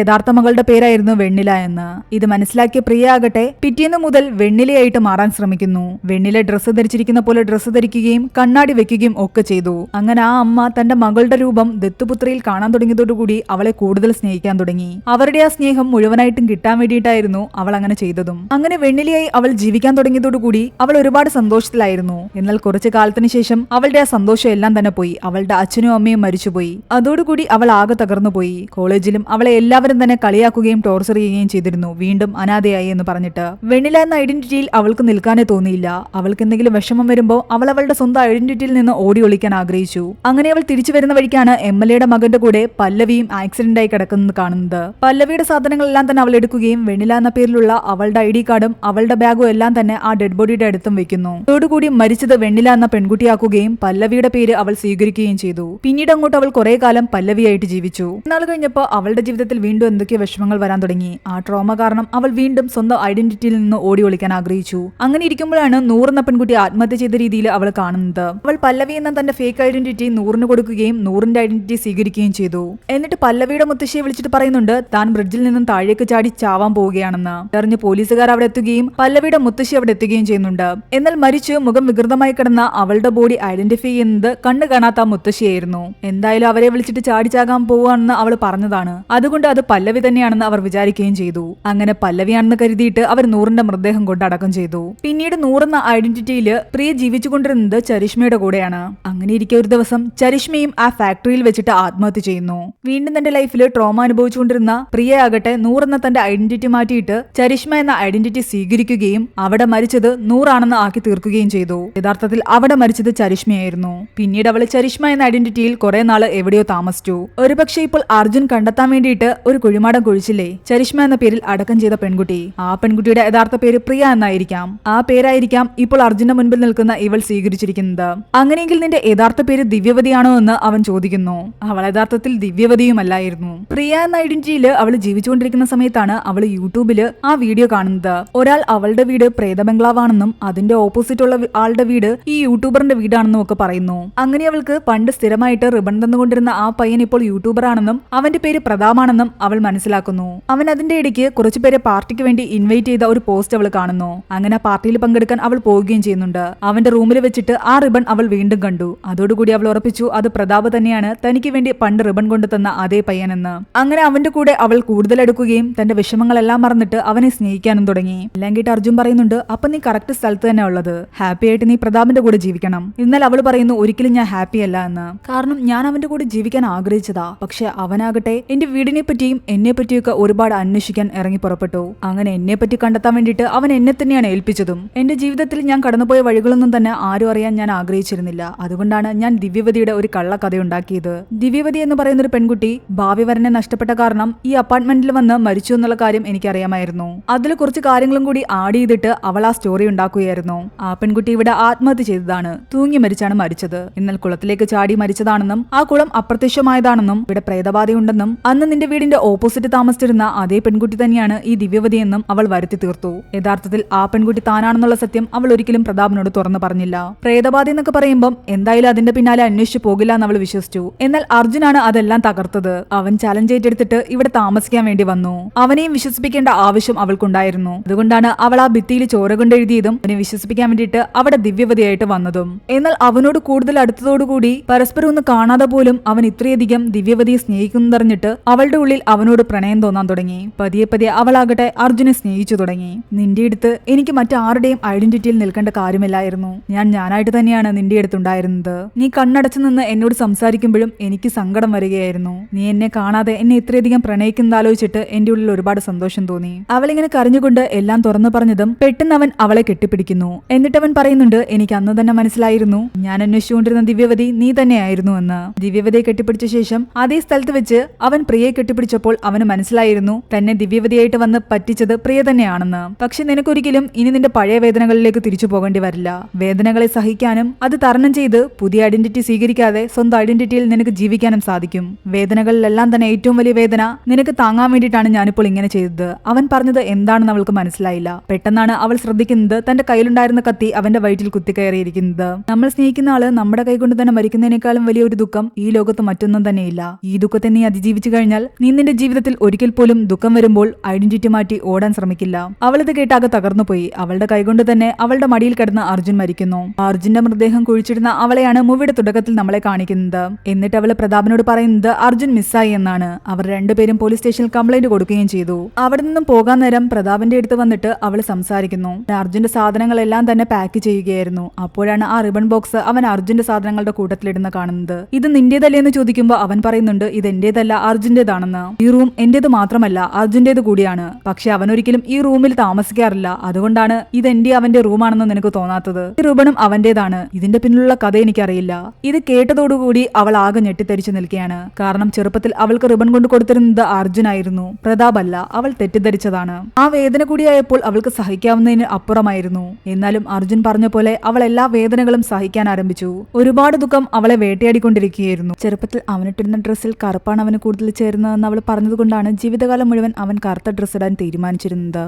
Speaker 1: യഥാർത്ഥ മകളുടെ പേരായിരുന്നു വെണ്ണില എന്ന്. ഇത് മനസ്സിലാക്കിയ പ്രിയ ആകട്ടെ പിറ്റേന്ന് മുതൽ വെണ്ണിലയായിട്ട് മാറാൻ ശ്രമിക്കുന്നു. വെണ്ണില ഡ്രസ്സ് ധരിച്ചിരിക്കുന്ന പോലെ ഡ്രസ്സ് ധരിക്കുകയും കണ്ണാടി വെക്കുകയും ഒക്കെ ചെയ്തു. അങ്ങനെ ആ അമ്മ തന്റെ മകളുടെ രൂപം ദത്തുപുത്രിയിൽ കാണാൻ തുടങ്ങിയതോടുകൂടി അവളെ കൂടുതൽ സ്നേഹിക്കാൻ തുടങ്ങി. അവരുടെ ആ സ്നേഹം മുഴുവനായിട്ടും കിട്ടാൻ വേണ്ടിയിട്ടായിരുന്നു അവൾ അങ്ങനെ ചെയ്തതും. അങ്ങനെ വെണ്ണിലയായി അവൾ ജീവിക്കാൻ തുടങ്ങിയതോടുകൂടി അവൾ ഒരുപാട് സന്തോഷത്തിലായിരുന്നു. എന്നാൽ കുറച്ചു കാലത്തിന് ശേഷം അവളുടെ ആ സന്തോഷം എല്ലാം തന്നെ പോയി. അവളുടെ അച്ഛനും അമ്മയും മരിച്ചുപോയി. അതോടുകൂടി അവൾ ആകെ തകർന്നുപോയി. കോളേജിലും അവളെ എല്ലാവരും തന്നെ കളിയാക്കുകയും ടോർച്ചർ ചെയ്യുകയും ചെയ്തിരുന്നു, വീണ്ടും അനാഥയായി എന്ന് പറഞ്ഞിട്ട്. വെണ്ണില എന്ന ഐഡന്റിറ്റിയിൽ അവൾക്ക് നിൽക്കാനേ തോന്നിയില്ല. അവൾക്ക് എന്തെങ്കിലും വിഷമം വരുമ്പോൾ അവൾ അവളുടെ സ്വന്തം ഐഡന്റിറ്റിയിൽ നിന്ന് ഓടി ഒളിക്കാൻ ആഗ്രഹിച്ചു. അങ്ങനെ അവൾ തിരിച്ചു വരുന്ന വഴിക്കാണ് MLAയുടെ മകന്റെ കൂടെ പല്ലവിയും ആക്സിഡന്റ് ആയി കിടക്കുന്നത് കാണുന്നത്. പല്ലവിയുടെ സാധനങ്ങളെല്ലാം തന്നെ അവൾ എടുക്കുകയും വെണ്ണില എന്ന പേരിലുള്ള അവളുടെ ID കാർഡും അവളുടെ ബാഗും എല്ലാം തന്നെ ആ ഡെഡ് ബോഡിയുടെ അടുത്തും വെക്കുന്നു. അതോടുകൂടി മരിച്ചത് വെണ്ണില എന്ന പെൺകുട്ടിയാക്കുകയും പല്ലവിയുടെ പേര് അവൾ സ്വീകരിക്കുകയും ചെയ്തു. പിന്നീട് അങ്ങോട്ട് അവൾ കുറെ കാലം പല്ലവിയായിട്ട് ജീവിച്ചു. എന്നാൽ കഴിഞ്ഞപ്പോൾ അവളുടെ ജീവിതത്തിൽ വീണ്ടും എന്തൊക്കെയോ വിഷമങ്ങൾ വരാൻ തുടങ്ങി. ആ ട്രോമ കാരണം അവൾ വീണ്ടും സ്വന്തം ഐഡന്റിറ്റിയിൽ നിന്ന് ഓടി ഒളിക്കാൻ ആഗ്രഹിച്ചു. അങ്ങനെ ഇരിക്കുമ്പോഴാണ് നൂറ് എന്ന പെൺകുട്ടി ആത്മഹത്യ ചെയ്ത രീതിയിൽ അവൾ കാണുന്നത്. അവൾ പല്ലവി എന്ന തന്റെ ഫേക്ക് ഐഡന്റിറ്റി നൂറിന് കൊടുക്കുകയും നൂറിന്റെ ഐഡന്റിറ്റി സ്വീകരിക്കുകയും ചെയ്തു. എന്നിട്ട് പല്ലവിയുടെ മുത്തശ്ശിയെ വിളിച്ചിട്ട് പറയുന്നുണ്ട് താൻ ബ്രിഡ്ജിൽ നിന്നും താഴേക്ക് ചാടി ചാവാൻ പോവുകയാണെന്ന്. അറിഞ്ഞ് പോലീസുകാർ അവിടെ എത്തുകയും പല്ലവിയുടെ മുത്തശ്ശി അവിടെ എത്തുകയും ചെയ്യുന്നുണ്ട്. എന്നാൽ മരിച്ചു മുഖം വികൃതമായി കിടന്ന അവളുടെ ബോഡി ഐഡന്റിഫൈ ചെയ്യുന്നത് കണ്ണു കാണാത്ത മുത്തശ്ശിയായിരുന്നു. എന്തായാലും അവരെ വിളിച്ചിട്ട് ചാടിച്ചാകാൻ പോവാണെന്ന് അവൾ പറഞ്ഞതാണ്. അതുകൊണ്ട് അത് പല്ലവി തന്നെയാണെന്ന് അവർ വിചാരിക്കുകയും ചെയ്തു. അങ്ങനെ പല്ലവിയാണെന്ന് കരുതിയിട്ട് അവർ നൂറിന്റെ മൃതദേഹം കൊണ്ട് അടക്കം ചെയ്തു. പിന്നീട് നൂറെന്ന ഐഡന്റിറ്റിയിൽ പ്രിയ ജീവിച്ചുകൊണ്ടിരുന്നത് ചരിഷ്മയുടെ കൂടെയാണ്. അങ്ങനെ ഇരിക്കെ ഒരു ദിവസം ചരിഷ്മയും ആ ഫാക്ടറിയിൽ വെച്ചിട്ട് ആത്മഹത്യ ചെയ്യുന്നു. വീണ്ടും തന്റെ ലൈഫിൽ ട്രോമ അനുഭവിച്ചുകൊണ്ടിരുന്ന പ്രിയ ആകട്ടെ നൂറെന്ന തന്റെ ഐഡന്റിറ്റി മാറ്റിയിട്ട് ചരിഷ്മ എന്ന ഐഡന്റിറ്റി സ്വീകരിക്കുകയും അവിടെ മരിച്ചത് നൂറാണെന്ന് ആക്കി തീർക്കുകയും ചെയ്തു. യഥാർത്ഥത്തിൽ അവിടെ മരിച്ചത് ചരിഷ്മയായിരുന്നു. പിന്നീട് അവൾ ചരിഷ്മ എന്ന ഐഡന്റിറ്റിയിൽ കുറെ നാള് എവിടെയോ താമസിച്ചു. ഒരുപക്ഷെ ഇപ്പോൾ അർജുൻ കണ്ടെത്താൻ വേണ്ടിയിട്ട് ഒരു കുഴിമാടം കുഴിച്ചില്ലേ ചരിഷ്മ എന്ന പേരിൽ അടക്കം ചെയ്ത പെൺകുട്ടി. ആ പെൺകുട്ടിയുടെ യഥാർത്ഥ പേര് പ്രിയ എന്നായിരിക്കാം. ആ പേരായിരിക്കാം ഇപ്പോൾ അർജുന്റെ മുൻപിൽ നിൽക്കുന്ന ഇവൾ സ്വീകരിച്ചിരിക്കുന്നത്. അങ്ങനെയെങ്കിൽ നിന്റെ യഥാർത്ഥ പേര് ദിവ്യവതിയാണോ എന്ന് അവൻ ചോദിക്കുന്നു. അവൾ യഥാർത്ഥത്തിൽ ദിവ്യവതിയുമല്ലായിരുന്നു. പ്രിയ എന്ന ഐഡന്റിറ്റിയിൽ അവൾ ജീവിച്ചുകൊണ്ടിരിക്കുന്ന സമയത്താണ് അവൾ യൂട്യൂബിൽ ആ വീഡിയോ കാണുന്നത്. ഒരാൾ അവളുടെ വീട് പ്രേത ബംഗ്ലാവാണെന്നും അതിന്റെ ഓപ്പോസിറ്റ് ഉള്ള ആളുടെ വീട് ഈ യൂട്യൂബറിന്റെ വീടാണെന്നും ഒക്കെ പറയുന്നു. അങ്ങനെ അവൾക്ക് പണ്ട് സ്ഥിരമായിട്ട് റിബൺ തന്നുകൊണ്ടിരുന്ന ആ പയ്യൻ ഇപ്പോൾ യൂട്യൂബർ ആണെന്നും അവന്റെ പേര് പ്രതാപാണെന്നും അവൾ മനസ്സിലാക്കുന്നു. അവൻ അതിന്റെ ഇടയ്ക്ക് കുറച്ചുപേരെ പാർട്ടിക്ക് വേണ്ടി ഇൻവൈറ്റ് ചെയ്ത ഒരു പോസ്റ്റ് അവൾ കാണുന്നു. അങ്ങനെ പാർട്ടിയിൽ പങ്കെടുക്കാൻ അവൾ പോവുകയും ചെയ്യുന്നുണ്ട്. അവന്റെ റൂമിൽ വെച്ചിട്ട് ആ റിബൺ അവൾ വീണ്ടും കണ്ടു. അതോടുകൂടി അവൾ ഉറപ്പിച്ചു അത് പ്രതാപ് തന്നെയാണ് തനിക്ക് വേണ്ടി പണ്ട് റിബൺ കൊണ്ടു തന്ന അതേ പയ്യനെന്ന്. അങ്ങനെ അവന്റെ കൂടെ അവൾ കൂടുതൽ എടുക്കുകയും തന്റെ വിഷമങ്ങളെല്ലാം മറന്നിട്ട് അവനെ സ്നേഹിക്കാനും തുടങ്ങി. എല്ലാം കേട്ട് അർജുൻ പറയുന്നുണ്ട് അപ്പൊ നീ കറക്റ്റ് സ്ഥലത്ത് തന്നെ ഉള്ളത്, ഹാപ്പി ആയിട്ട് നീ പ്രതാപിന്റെ കൂടെ ജീവിക്കണം. എന്നാൽ അവൾ പറയുന്നു ഒരിക്കലും ഞാൻ ഹാപ്പി അല്ല എന്ന്. കാരണം ഞാൻ അവന്റെ കൂടെ ജീവിക്കാൻ ആഗ്രഹിച്ചതാ. പക്ഷെ അവനാകട്ടെ എന്റെ വീടിനെ പറ്റിയും എന്നെ പറ്റിയൊക്കെ ഒരുപാട് അന്വേഷിക്കാൻ ഇറങ്ങി പുറപ്പെട്ടു. അങ്ങനെ എന്നെ പറ്റി കണ്ടെത്താൻ വേണ്ടിയിട്ട് അവൻ എന്നെ തന്നെയാണ് ഏൽപ്പിച്ചതും. എന്റെ ജീവിതത്തിൽ ഞാൻ കടന്നുപോയ വഴികളൊന്നും തന്നെ ആരും അറിയാൻ ഞാൻ ആഗ്രഹിച്ചിരുന്നില്ല. അതുകൊണ്ടാണ് ഞാൻ ദിവ്യവതിയുടെ ഒരു കള്ളക്കഥയുണ്ടാക്കിയത്. ദിവ്യവതി എന്ന് പറയുന്ന ഒരു പെൺകുട്ടി ഭാവി വരനെ നഷ്ടപ്പെട്ട കാരണം ഈ അപ്പാർട്ട്മെന്റിൽ വന്ന് മരിച്ചു എന്നുള്ള കാര്യം എനിക്കറിയാമായിരുന്നു. അതിൽ കുറച്ച് കാര്യങ്ങളും കൂടി ആഡ് ചെയ്തിട്ട് അവൾ ആ സ്റ്റോറി ഉണ്ടാക്കുകയായിരുന്നു. ആ പെൺകുട്ടി ഇവിടെ ആത്മഹത്യ ചെയ്തതാണ്, തൂങ്ങി മരിച്ചാണ് മരിച്ചത്. എന്നാൽ കുളത്തിലേക്ക് ചാടി മരിച്ചതാണെന്നും ആ കുളം അപ്രത്യക്ഷമായതാണെന്നും ഇവിടെ പ്രേതബാധയുണ്ടെന്നും അന്ന് നിന്റെ വീടിന്റെ ഓപ്പോസിറ്റ് താമസിച്ചിരുന്ന അതേ പെൺകുട്ടി തന്നെയാണ് ഈ ദിവ്യവതി എന്നും അവൾ വരുത്തി തീർത്തു. യഥാർത്ഥത്തിൽ ആ പെൺകുട്ടി താനാണെന്നുള്ള സത്യം അവൾ ഒരിക്കലും പ്രതാപിനോട് തുറന്നു പറഞ്ഞില്ല. പ്രേതബാധ എന്നൊക്കെ പറയുമ്പോൾ എന്തായാലും അതിന്റെ പിന്നാലെ അന്വേഷിച്ചു പോകില്ല എന്ന് അവൾ വിശ്വസിച്ചു. എന്നാൽ അർജുനാണ് അതെല്ലാം തകർത്തത്. അവൻ ചലഞ്ച് ഏറ്റെടുത്തിട്ട് ഇവിടെ താമസിക്കാൻ വേണ്ടി വന്നു. അവനെയും വിശ്വസിപ്പിക്കേണ്ട ആവശ്യം അവൾക്കുണ്ടായിരുന്നു. അതുകൊണ്ടാണ് അവൾ ആ ഭിത്തിയിൽ ചോര കൊണ്ട് എഴുതിയതും അവനെ വിശ്വസിപ്പിക്കാൻ വേണ്ടിയിട്ട് അവിടെ ദിവ്യവതിയായിട്ട് വന്നതും. എന്നാൽ അവനോട് കൂടുതൽ അടുത്തതോടുകൂടി പരസ്പരം ഒന്ന് കാണാതെ പോലും അവൻ ഇത്രയധികം ദിവ്യവതിയെ സ്നേഹിക്കുന്നതറിഞ്ഞിട്ട് അവളുടെ ഉള്ളിൽ അവനോട് പ്രണയം തോന്നാൻ തുടങ്ങി. പതിയെ പതിയെ അവളാകട്ടെ അർജുനെ സ്നേഹിച്ചു തുടങ്ങി. നിന്റെ അടുത്ത് എനിക്ക് മറ്റാരുടെയും ഐഡന്റിറ്റിയിൽ നിൽക്കേണ്ട കാര്യമില്ലായിരുന്നു. ഞാനായിട്ട് തന്നെയാണ് നിന്റെ അടുത്തുണ്ടായിരുന്നത്. നീ കണ്ണടച്ചു നിന്ന് എന്നോട് സംസാരിക്കുമ്പോഴും എനിക്ക് സങ്കടം വരികയായിരുന്നു. നീ എന്നെ കാണാതെ എന്നെ ഇത്രയധികം പ്രണയിക്കുന്നതാലോചിച്ചിട്ട് എന്റെ ഉള്ളിൽ ഒരുപാട് സന്തോഷം തോന്നി. അവളിങ്ങനെ കരഞ്ഞുകൊണ്ട് എല്ലാം തുറന്നു പറഞ്ഞതും പെട്ടെന്ന് അവൻ അവളെ കെട്ടിപ്പിടിക്കുന്നു. എന്നിട്ട് അവൻ പറയുന്നുണ്ട്, എനിക്ക് അന്ന് തന്നെ മനസ്സിലായിരുന്നു ഞാൻ അന്വേഷിച്ചുകൊണ്ടിരുന്ന ദിവ്യവതി നീ തന്നെയായിരുന്നു എന്ന്. ദിവ്യവതിയെ കെട്ടിപ്പിടിച്ച ശേഷം അതേ സ്ഥലത്ത് വെച്ച് അവൻ പ്രിയയെ കെട്ടിപ്പിടിച്ചപ്പോൾ അവന് മനസ്സിലായിരുന്നു തന്നെ ദിവ്യവതിയായിട്ട് വന്ന് പറ്റിച്ചത് പ്രിയ തന്നെയാണെന്ന്. പക്ഷെ നിനക്കൊരിക്കലും ഇനി നിന്റെ പഴയ വേദനകളിലേക്ക് തിരിച്ചു പോകേണ്ടി വരില്ല. വേദനകളെ സഹിക്കാനും അത് തരണം ചെയ്ത് പുതിയ ഐഡന്റിറ്റി സ്വീകരിക്കാതെ സ്വന്തം ഐഡന്റിറ്റിയിൽ നിനക്ക് ജീവിക്കാനും സാധിക്കും. വേദനകളിലെല്ലാം തന്നെ ഏറ്റവും വലിയ വേദന നിനക്ക് താങ്ങാൻ വേണ്ടിയിട്ടാണ് ഞാനിപ്പോൾ ഇങ്ങനെ ചെയ്തത്. അവൻ പറഞ്ഞത് എന്താണെന്ന് അവൾക്ക് മനസ്സിലായില്ല. പെട്ടെന്നാണ് അവൾ ശ്രദ്ധിക്കുന്നത് തന്റെ കയ്യിലുണ്ടായിരുന്ന കത്തി അവന്റെ വയറ്റിൽ കുത്തിക്കയറിയിരിക്കുന്നത്. നമ്മൾ സ്നേഹിക്കുന്ന ആള് നമ്മുടെ കൈകൊണ്ട് തന്നെ മരിക്കുന്നതിനേക്കാളും വലിയ ഒരു ദുഃഖം ഈ ലോകത്ത് മറ്റൊന്നും തന്നെയില്ല. ഈ ദുഃഖത്തെ നീ അതിജീവിച്ചു കഴിഞ്ഞാൽ നീ നിന്റെ ജീവിതത്തിൽ ഒരിക്കൽ പോലും ദുഃഖം വരുമ്പോൾ ഐഡന്റിറ്റി മാറ്റി ഓടാൻ ശ്രമിക്കില്ല. അവളിത് കേട്ടാകെ തകർന്നു പോയി. അവളുടെ കൈകൊണ്ട് തന്നെ അവളുടെ മടിയിൽ കിടന്ന് അർജുൻ മരിക്കുന്നു. അർജുന്റെ മൃതദേഹം കുഴിച്ചിടുന്ന അവളെയാണ് മൂവിയുടെ തുടക്കത്തിൽ നമ്മളെ കാണിക്കുന്നത്. എന്നിട്ട് അവള് പ്രതാപനോട് പറയുന്നത് അർജുൻ മിസ്സായി എന്നാണ്. അവർ രണ്ടുപേരും പോലീസ് സ്റ്റേഷനിൽ കംപ്ലൈന്റ് കൊടുക്കുകയും ചെയ്തു. അവിടെ നിന്നും പോകാൻ നേരം പ്രതാപന്റെ അടുത്ത് വന്നിട്ട് അവള് സംസാരിക്കുന്നു. അർജുന്റെ സാധനങ്ങളെല്ലാം തന്നെ പാക്ക് ചെയ്യുകയായിരുന്നു. അപ്പോഴാണ് ആ റിബൺ ബോക്സ് അവൻ അർജുന്റെ സാധനങ്ങളുടെ കൂട്ടത്തിലിടുന്ന കാണുന്നത്. ഇത് നിന്റേതല്ലേ എന്ന് ചോദിക്കുമ്പോൾ അവൻ പറയുന്നുണ്ട് ഇത് എന്റേതല്ല അർജുന്റേതാണെന്ന്. ഈ റൂം എന്റേത് മാത്രമല്ല അർജുന്റേത് കൂടിയാണ്. പക്ഷെ അവനൊരിക്കലും ഈ റൂമിൽ താമസിക്കാറില്ല. അതുകൊണ്ടാണ് ഇത് അവന്റെ റൂമാണെന്ന് നിനക്ക് തോന്നാത്തത്. ഈ റിബണും അവന്റേതാണ്. ഇതിന്റെ പിന്നിലുള്ള കഥ എനിക്കറിയില്ല. ഇത് കേട്ടതോടുകൂടി അവൾ ആകെ ഞെട്ടിത്തരിച്ചു നിൽക്കുകയാണ്. കാരണം ചെറുപ്പത്തിൽ അവൾക്ക് റിബൺ കൊണ്ട് കൊടുത്തിരുന്നത് അർജുനായിരുന്നു, പ്രതാപല്ല. അവൾ തെറ്റിദ്ധരിച്ചതാണ്. ആ വേദന കൂടിയായപ്പോൾ അവൾക്ക് സഹിക്കാവുന്നതിന് അപ്പുറമായിരുന്നു. എന്നാലും അർജുൻ പറഞ്ഞ പോലെ അവൾ എല്ലാ വേദനകളും സഹിക്കാൻ ആരംഭിച്ചു. ഒരുപാട് ദുഃഖം അവളെ വേട്ടയാടിക്കൊണ്ടിരിക്കുകയായിരുന്നു. ചെറുപ്പത്തിൽ അവനിട്ടിരുന്ന ഡ്രസ്സിൽ കറുപ്പാണ് അവന് കൂടുതൽ ചേരുന്നതെന്ന് അവൾ പറഞ്ഞതുകൊണ്ടാണ് ജീവിതകാലം മുഴുവൻ അവൻ കറുത്ത ഡ്രസ്സ് ഇടാൻ തീരുമാനിച്ചിരുന്നത്.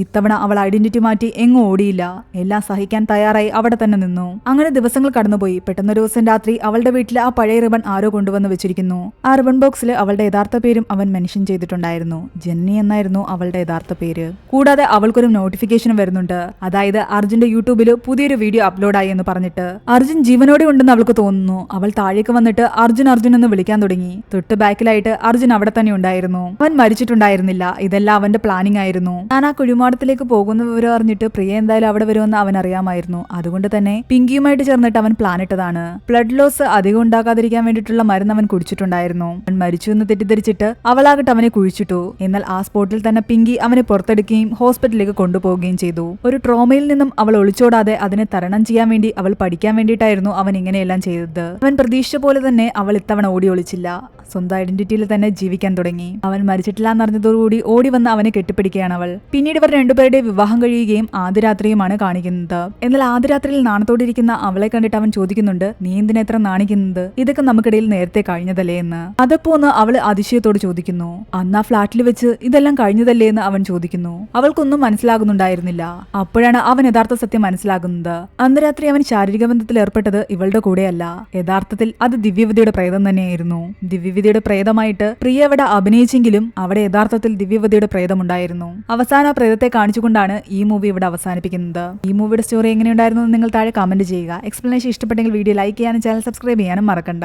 Speaker 1: ഇത്തവണ അവൾ ഐഡന്റിറ്റി മാറ്റി എങ്ങും ഓടിയില്ല. എല്ലാം സഹിക്കാൻ തയ്യാറായി അവിടെ തന്നെ നിന്നു. അങ്ങനെ ദിവസങ്ങൾ കടന്നുപോയി. പെട്ടെന്നൊരു ദിവസം രാത്രി അവളുടെ വീട്ടിൽ ആ പഴയ റിബൺ ആരോ കൊണ്ടുവന്ന് വെച്ചിരിക്കുന്നു. ആ റിബൺ ബോക്സിൽ അവളുടെ യഥാർത്ഥ പേരും അവൻ മെൻഷൻ ചെയ്തിട്ടുണ്ടായിരുന്നു. ജെന്നി എന്നായിരുന്നു അവളുടെ യഥാർത്ഥ പേര്. കൂടാതെ അവൾക്കൊരു നോട്ടിഫിക്കേഷൻ വരുന്നുണ്ട്. അതായത് അർജുന്റെ യൂട്യൂബിൽ പുതിയൊരു വീഡിയോ അപ്ലോഡായി എന്ന് പറഞ്ഞിട്ട്. അർജുൻ ജീവനോടെ ഉണ്ടെന്ന് അവൾക്ക് തോന്നുന്നു. അവൾ താഴേക്ക് വന്നിട്ട് അർജുൻ എന്ന് വിളിക്കാൻ തുടങ്ങി. തൊട്ട് ബാക്കിലായിട്ട് അർജുൻ അവിടെ തന്നെ ഉണ്ടായിരുന്നു. അവൻ മരിച്ചിട്ടുണ്ടായിരുന്നില്ല. ഇതെല്ലാം അവന്റെ പ്ലാനിംഗ് ആയിരുന്നു. ഞാൻ ആ കുഴിമാടത്തിലേക്ക് പോകുന്ന വിവരം അറിഞ്ഞിട്ട് പ്രിയ എന്തായാലും അവിടെ വരുമെന്ന് അവൻ അറിയാമായിരുന്നു. അതുകൊണ്ട് തന്നെ പിങ്കിയുമായിട്ട് ചേർന്നിട്ട് അവൻ പ്ലാൻ ഇട്ടതാണ്. ബ്ലഡ് ലോസ് അധികം ഉണ്ടാകാതിരിക്കാൻ വേണ്ടിയിട്ടുള്ള മരുന്ന് അവൻ കുടിച്ചിട്ടുണ്ടായിരുന്നു. അവൻ മരിച്ചു എന്ന് തെറ്റിദ്ധരിച്ചിട്ട് അവളാകട്ടെ അവനെ കുഴിച്ചിട്ടു. എന്നാൽ ആ സ്പോട്ടിൽ തന്നെ പിങ്കി അവനെ പുറത്തെടുക്കുകയും ഹോസ്പിറ്റലിലേക്ക് കൊണ്ടുപോവുകയും ചെയ്തു. ഒരു ട്രോമയിൽ നിന്നും അവൾ ഒളിച്ചോടാതെ അതിനെ തരണം ചെയ്യാൻ വേണ്ടി അവൾ പഠിക്കാൻ വേണ്ടിയിട്ടായിരുന്നു അവൻ ഇങ്ങനെയെല്ലാം ചെയ്തത്. അവൻ പ്രതീക്ഷിച്ച പോലെ തന്നെ അവൾ ഇത്തവണ ഓടി ഒളിച്ചില്ല. സ്വന്തം ഐഡന്റിറ്റിയിൽ തന്നെ ജീവിക്കാൻ തുടങ്ങി. അവൻ മരിച്ചിട്ടില്ല എന്നറിഞ്ഞതോടുകൂടി ഓടി വന്ന് അവനെ കെട്ടിപ്പിടിക്കുകയാണ് അവൾ. പിന്നീട് ഇവർ രണ്ടുപേരുടെ വിവാഹം കഴിയുകയും ആദ്യ രാത്രിയുമാണ് കാണിക്കുന്നത്. എന്നാൽ ആദ്യ രാത്രിയിൽ നാണത്തോടിരിക്കുന്ന അവളെ കണ്ടിട്ട് അവൻ ചോദിക്കുന്നുണ്ട്, നീ എന്തിനാ എത്ര നാണിക്കുന്നത്? ഇതൊക്കെ നമുക്കിടയിൽ നേരത്തെ കഴിഞ്ഞതല്ലേ എന്ന്. അതപ്പോ ഒന്ന് അവള് അതിശയത്തോട് ചോദിക്കുന്നു. അന്ന് ആ ഫ്ലാറ്റിൽ വെച്ച് ഇതെല്ലാം കഴിഞ്ഞതല്ലേ എന്ന് അവൻ ചോദിക്കുന്നു. അവൾക്കൊന്നും മനസ്സിലാകുന്നുണ്ടായിരുന്നില്ല. അപ്പോഴാണ് അവൻ യഥാർത്ഥ സത്യം മനസ്സിലാകുന്നത്. അന്ന് രാത്രി അവൻ ശാരീരിക ബന്ധത്തിൽ ഏർപ്പെട്ടത് ഇവളുടെ കൂടെയല്ല. യഥാർത്ഥത്തിൽ അത് ദിവ്യവതിയുടെ പ്രേതം തന്നെയായിരുന്നു. ദിവ്യവതിയുടെ പ്രേതമായിട്ട് പ്രിയ അവിടെ അഭിനയിച്ചെങ്കിലും അവിടെ യഥാർത്ഥത്തിൽ ദിവ്യവതിയുടെ പ്രേതമുണ്ടായിരുന്നു. അവസാനം ആ പ്രേതത്തെ കാണിച്ചുകൊണ്ടാണ് ഈ മൂവി ഇവിടെ അവസാനിപ്പിക്കുന്നത്. ഈ മൂവിയുടെ സ്റ്റോറി എങ്ങനെയുണ്ടായിരുന്നു എന്ന് നിങ്ങൾ താഴെ കമന്റ് ചെയ്യുക. എക്സ്പ്ലനേഷൻ ഇഷ്ടപ്പെട്ടെങ്കിൽ വീഡിയോ ലൈക്ക് ചെയ്യാനും ചാനൽ സബ്സ്ക്രൈബ് ചെയ്യാനും മറക്കണ്ട.